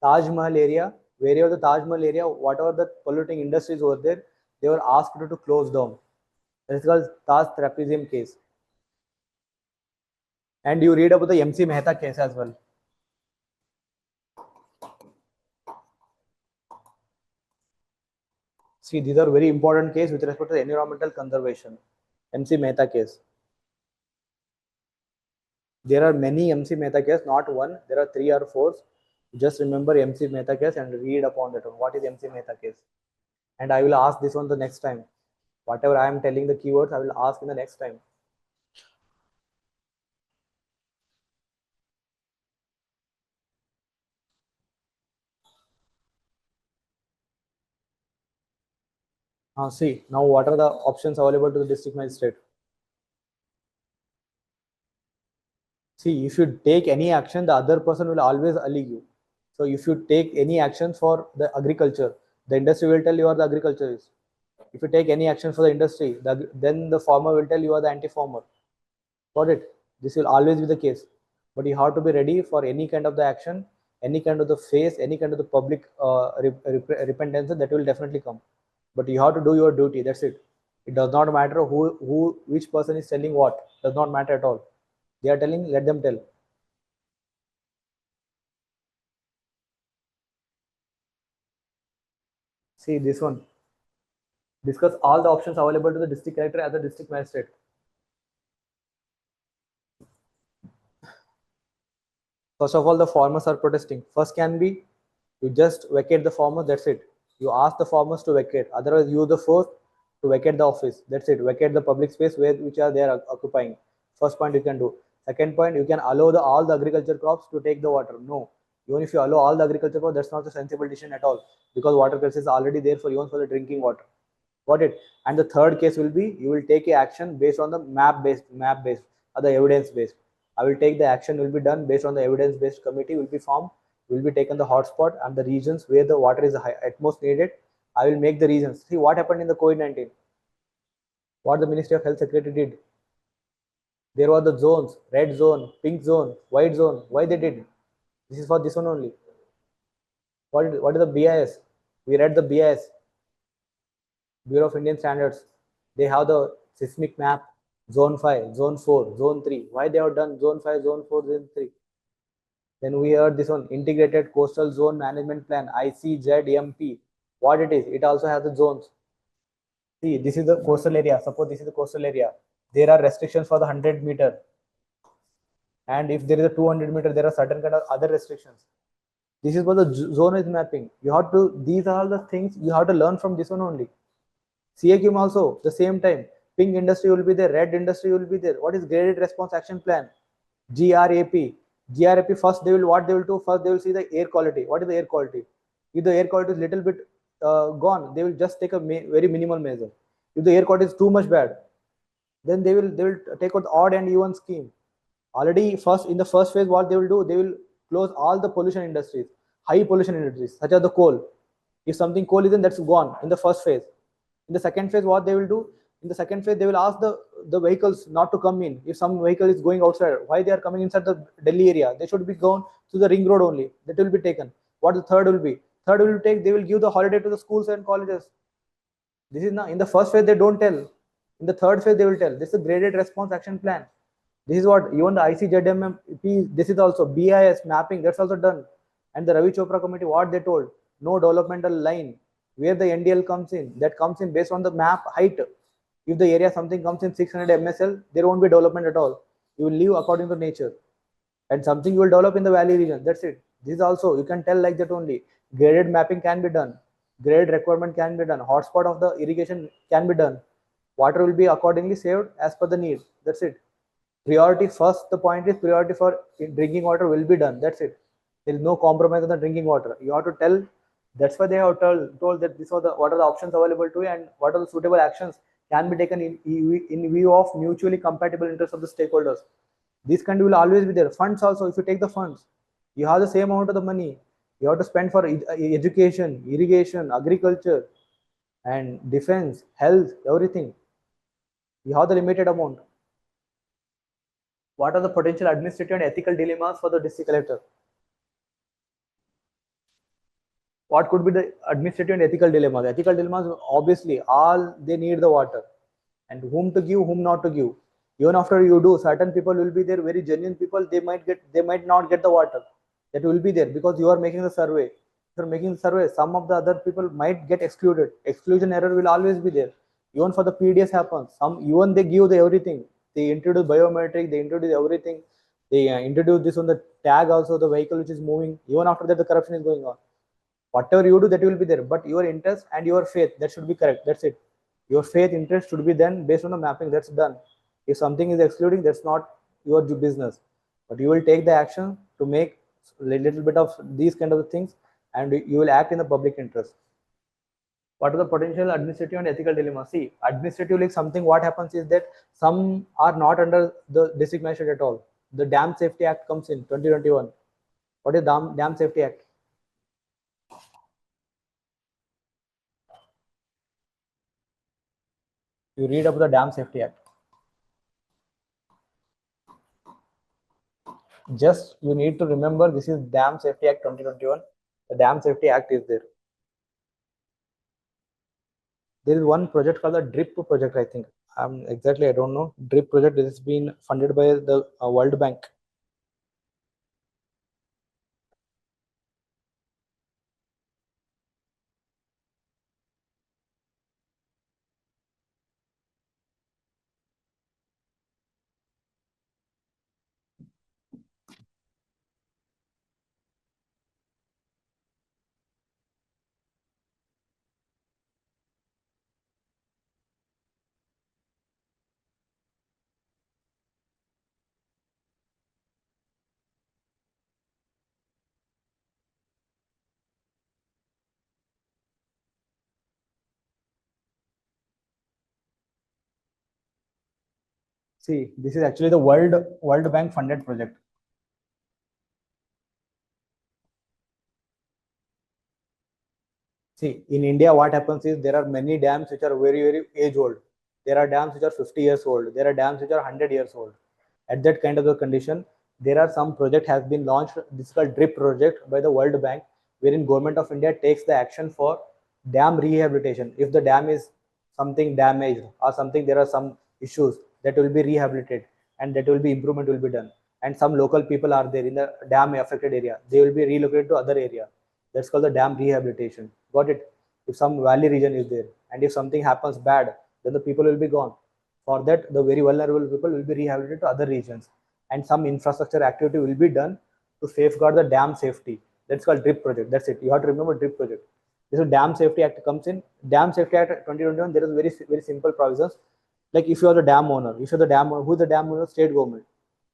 Taj Mahal area, wherever the Taj Mahal area, whatever the polluting industries were there, they were asked to close down. That is called Taj trapezium case. And you read about the MC Mehta case as well. See, these are very important cases with respect to the environmental conservation. MC Mehta case. There are many MC Mehta cases, not one. There are 3 or 4. Just remember MC Mehta case and read upon that one. What is MC Mehta case? And I will ask this one the next time. Whatever I am telling the keywords, I will ask in the next time. See, now what are the options available to the district magistrate? See, if you take any action, the other person will always ally you. So if you take any action for the agriculture, the industry will tell you are the agriculturist. If you take any action for the industry, then the farmer will tell you are the anti-farmer. Got it? This will always be the case. But you have to be ready for any kind of the action, any kind of the phase, any kind of the public repentance that will definitely come. But you have to do your duty. That's it. It does not matter which person is telling what. Does not matter at all. They are telling, let them tell. See this one. Discuss all the options available to the district collector as a district magistrate. First of all, the farmers are protesting. First can be you just vacate the farmer. That's it. You ask the farmers to vacate. Otherwise, use the force to vacate the office. That's it. Vacate the public space which are they are occupying. First point you can do. Second point, you can allow all the agriculture crops to take the water. No, even if you allow all the agriculture crops, that's not a sensible decision at all, because water crisis is already there for even for the drinking water. Got it? And the third case will be you will take a action based on the map based or the evidence based. I will take the action will be done based on the evidence based committee will be formed, will be taken the hotspot and the regions where the water is at most needed. I will make the reasons. See what happened in the COVID-19. What the Ministry of Health Secretary did. There were the zones, red zone, pink zone, white zone. Why they did? This is for this one only. What is the BIS? We read the BIS, Bureau of Indian Standards. They have the seismic map, zone 5, zone 4, zone 3. Why they have done zone 5, zone 4, zone 3? Then we heard this one, Integrated Coastal Zone Management Plan, ICZMP. What it is? It also has the zones. See, this is the coastal area. Suppose this is the coastal area. There are restrictions for the 100-meter. And if there is a 200-meter, there are certain kind of other restrictions. This is what the zone is mapping. You have to, these are all the things you have to learn from this one only. CAQM also, the same time. Pink industry will be there, red industry will be there. What is Graded Response Action Plan? GRAP. GRAP first what they will do, first they will see the air quality. What is the air quality? If the air quality is little bit gone, they will just take a very minimal measure. If the air quality is too much bad, then they will take out the odd and even scheme. Already in the first phase, what they will do, they will close all the pollution industries, high pollution industries, such as the coal. If something coal is in, that's gone in the first phase. In the second phase, what they will do, In the second phase, they will ask the vehicles not to come in. If some vehicle is going outside, why they are coming inside the Delhi area? They should be gone to the ring road only. That will be taken. What the third will be? Third will take. They will give the holiday to the schools and colleges. This is not in the first phase. They don't tell. In the third phase, they will tell. This is a graded response action plan. This is what even the ICZMP. This is also BIS mapping. That's also done. And the Ravi Chopra committee, what they told, no developmental line where the NDL comes in. That comes in based on the map height. If the area something comes in 600 MSL, there won't be development at all. You will live according to nature. And something you will develop in the valley region. That's it. This is also, you can tell like that only. Graded mapping can be done. Graded requirement can be done. Hotspot of the irrigation can be done. Water will be accordingly saved as per the need. That's it. Priority first, the point is priority for drinking water will be done. That's it. There is no compromise on the drinking water. You have to tell. That's why they have told that this are the what are the options available to you and what are the suitable actions can be taken in view of mutually compatible interests of the stakeholders. This country will always be there. Funds also, if you take the funds, you have the same amount of the money. You have to spend for education, irrigation, agriculture, and defense, health, everything. You have the limited amount. What are the potential administrative and ethical dilemmas for the district collector? What could be the administrative and ethical dilemmas? Ethical dilemmas, obviously, all they need the water, and whom to give, whom not to give. Even after you do, certain people will be there, very genuine people. They might not get the water. That will be there because you are making the survey. If you are making the survey, some of the other people might get excluded. Exclusion error will always be there. Even for the PDS happens. Even they give the everything. They introduce biometric. They introduce everything. They introduce this on the tag also, the vehicle which is moving. Even after that, the corruption is going on. Whatever you do, that will be there. But your interest and your faith, that should be correct. That's it. Your faith, interest should be then based on the mapping. That's done. If something is excluding, that's not your business. But you will take the action to make a little bit of these kind of things, and you will act in the public interest. What are the potential administrative and ethical dilemmas? See, administratively something what happens is that some are not under the district magistrate at all. The Dam Safety Act comes in 2021. What is Dam Safety Act? You read about the Dam Safety Act. Just you need to remember this is Dam Safety Act 2021. The Dam Safety Act is there. There is one project called the DRIP project, I think. Exactly, I don't know. DRIP project is being funded by the World Bank. See, this is actually the World Bank funded project. See, in India, what happens is there are many dams which are very, very age old. There are dams which are 50 years old. There are dams which are 100 years old. At that kind of a condition, there are some project has been launched. This is called DRIP project by the World Bank, wherein Government of India takes the action for dam rehabilitation. If the dam is something damaged or something, there are some issues that will be rehabilitated and that will be improvement will be done. And some local people are there in the dam affected area. They will be relocated to other area. That's called the dam rehabilitation. Got it? If some valley region is there and if something happens bad, then the people will be gone. For that, the very vulnerable people will be rehabilitated to other regions, and some infrastructure activity will be done to safeguard the dam safety. That's called DRIP project. That's it. You have to remember DRIP project. This is Dam Safety Act comes in. Dam Safety Act 2021. There is very simple provisions. Like if you are the dam owner, if you're the dam owner, who is the dam owner? State government.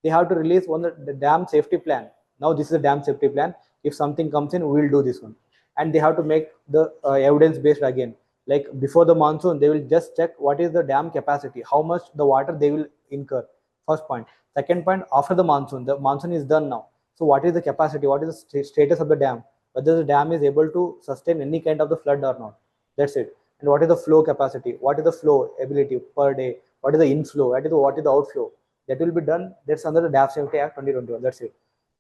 They have to release the dam safety plan. Now this is a dam safety plan. If something comes in, we will do this one, and they have to make the evidence based again. Like before the monsoon, they will just check what is the dam capacity, how much the water they will incur. First point. Second point, after the monsoon is done now. So what is the capacity? What is the status of the dam? Whether the dam is able to sustain any kind of the flood or not. That's it. And what is the flow capacity? What is the flow ability per day? What is the inflow? What is the outflow? That will be done. That's under the Dam Safety Act 2021. That's it.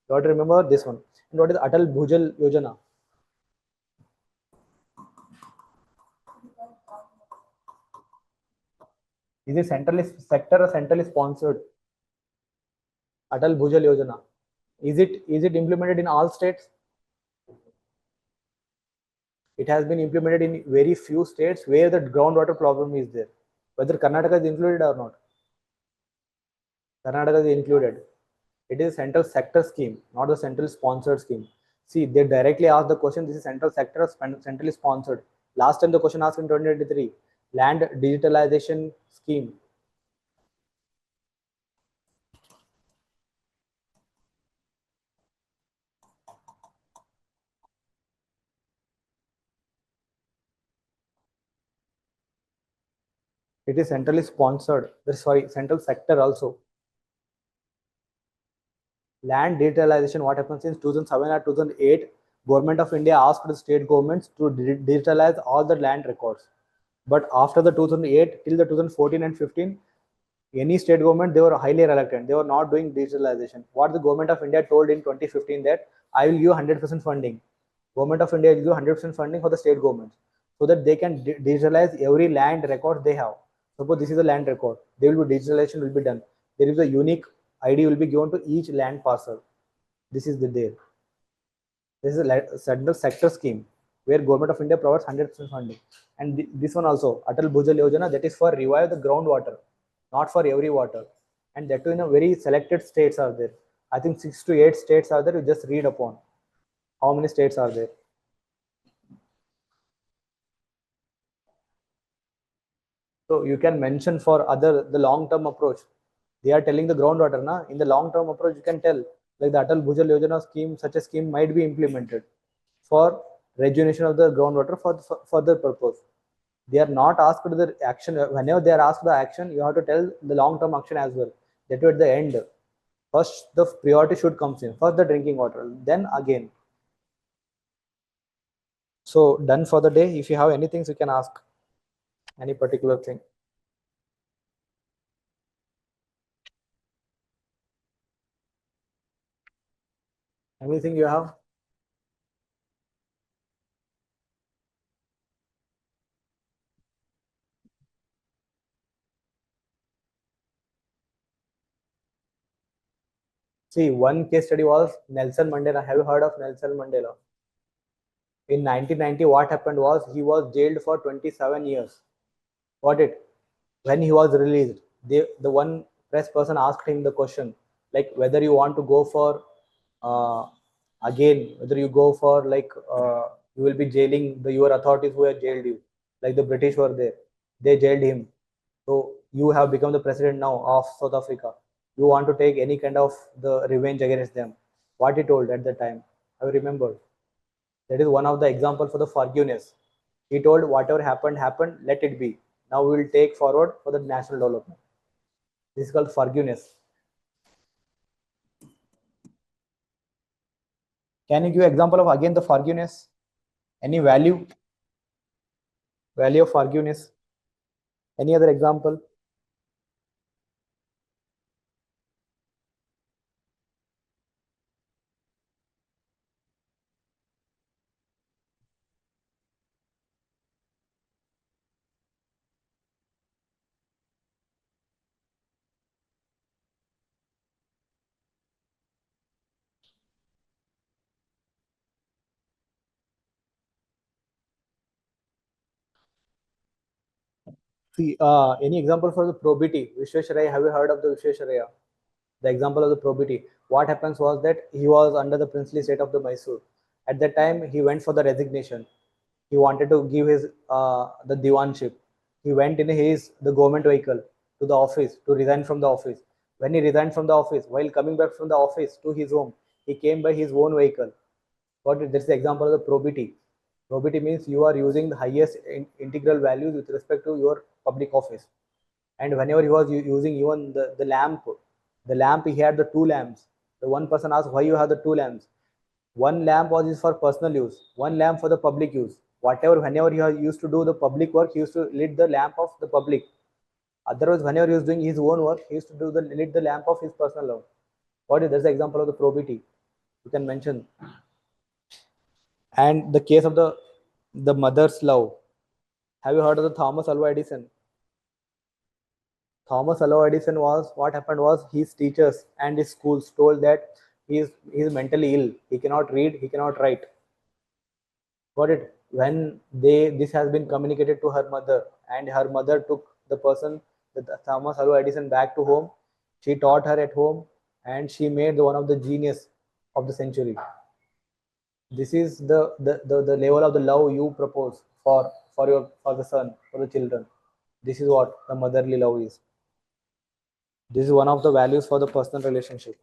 You have to remember this one. And what is the Atal Bhujal Yojana? Is it centrally sector or centrally sponsored? Atal Bhujal Yojana. Is it implemented in all states? It has been implemented in very few states where the groundwater problem is there. Whether Karnataka is included or not. Karnataka is included. It is central sector scheme, not the central sponsored scheme. See, they directly ask the question, this is central sector or centrally sponsored. Last time the question asked in 2023, land digitalization scheme. It is centrally sponsored. Sorry, central sector also. Land digitalization, what happened since 2007 or 2008, Government of India asked the state governments to digitalize all the land records. But after the 2008 till the 2014 and 15, any state government, they were highly reluctant. They were not doing digitalization. What the Government of India told in 2015 that I will give 100% funding. Government of India will give 100% funding for the state governments so that they can digitalize every land record they have. Suppose this is a land record, they will be digitalization will be done. There is a unique ID will be given to each land parcel. This is the there. This is a central sector scheme where Government of India provides 100% funding. And this one also, Atal Bhujal Yojana, that is for revive the groundwater, not for every water. And that too in a very selected states are there. I think 6 to 8 states are there. You just read upon how many states are there. So you can mention for other the long-term approach. They are telling the groundwater, na? In the long-term approach, you can tell like the Atal Bhujal Yojana scheme, such a scheme might be implemented for rejuvenation of the groundwater for further purpose. They are not asked the action. Whenever they are asked the action, you have to tell the long-term action as well. That at the end, first the priority should come in. First the drinking water, then again. So done for the day. If you have anything, you can ask any particular thing. Anything you have? See, one case study was Nelson Mandela. Have you heard of Nelson Mandela? In 1990, what happened was he was jailed for 27 years. Got it? When he was released, the one press person asked him the question, like whether you want to go for again, whether you go for like you will be jailing the your authorities who have jailed you, like the British were there. They jailed him. So you have become the president now of South Africa. You want to take any kind of the revenge against them. What he told at the time, I remember. That is one of the examples for the forgiveness. He told whatever happened, happened, let it be. Now we will take forward for the national development. This is called forgiveness. Can you give example of again the forgiveness? Any value? Value of forgiveness? Any other example? See, any example for the probity? Vishwesharaya, have you heard of the Vishwesharaya? The example of the probity. What happens was that he was under the princely state of the Mysore. At that time, he went for the resignation. He wanted to give his the diwanship. He went in his the government vehicle to the office to resign from the office. When he resigned from the office, while coming back from the office to his home, he came by his own vehicle. What that's the example of the probity. Probity means you are using the highest integral values with respect to your public office. And whenever he was using even the lamp, he had the two lamps. The one person asked, why you have the two lamps? One lamp was for personal use, one lamp for the public use. Whatever, whenever he used to do the public work, he used to lit the lamp of the public. Otherwise, whenever he was doing his own work, he used to do the lit the lamp of his personal love. What is that's the example of the probity you can mention. And the case of the mother's love. Have you heard of the Thomas Alva Edison? Thomas Alva Edison was, what happened was, his teachers and his schools told that he is mentally ill. He cannot read. He cannot write. Got it? When this has been communicated to her mother, and her mother took the person, the Thomas Alva Edison, back to home. She taught her at home, and she made one of the genius of the century. This is the level of the love you propose for the son, for the children. This is what the motherly love is. This is one of the values for the personal relationship.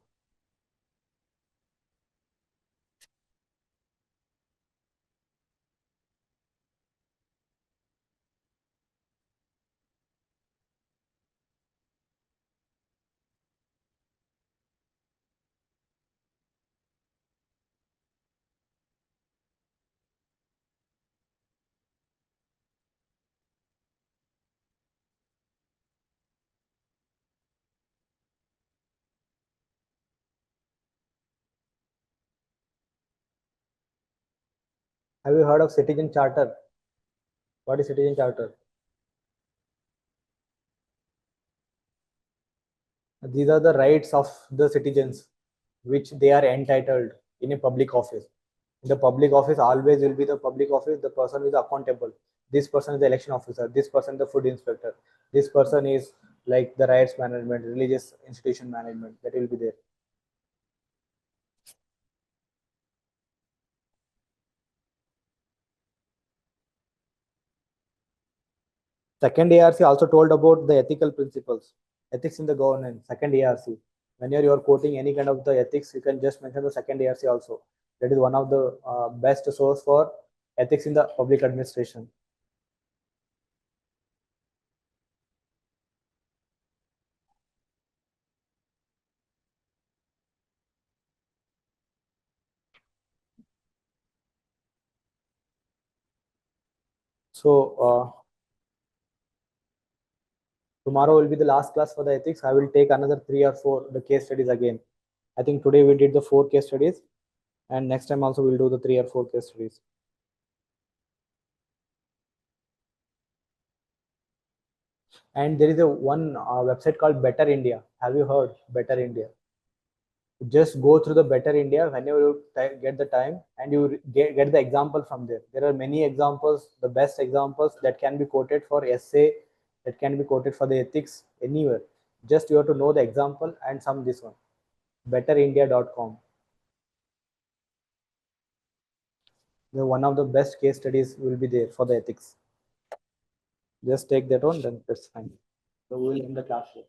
Have you heard of citizen charter? What is citizen charter? These are the rights of the citizens which they are entitled in a public office. In the public office, always will be the public office, the person is accountable. This person is the election officer, this person the food inspector, this person is like the rights management, religious institution management, that will be there. Second ARC also told about the ethical principles, ethics in the governance. Second ARC, whenever you are quoting any kind of the ethics, you can just mention the second ARC also. That is one of the best source for ethics in the public administration. So tomorrow will be the last class for the ethics. I will take another 3 or 4 the case studies again. I think today we did the 4 case studies, and next time also we'll do the 3 or 4 case studies. And there is a one website called Better India. Have you heard Better India? Just go through the Better India whenever you get the time, and you get the example from there. There are many examples, the best examples that can be quoted for essay, that can be quoted for the ethics anywhere. Just you have to know the example and some this one. Betterindia.com. One of the best case studies will be there for the ethics. Just take that on, then that's fine. So we will end the class here.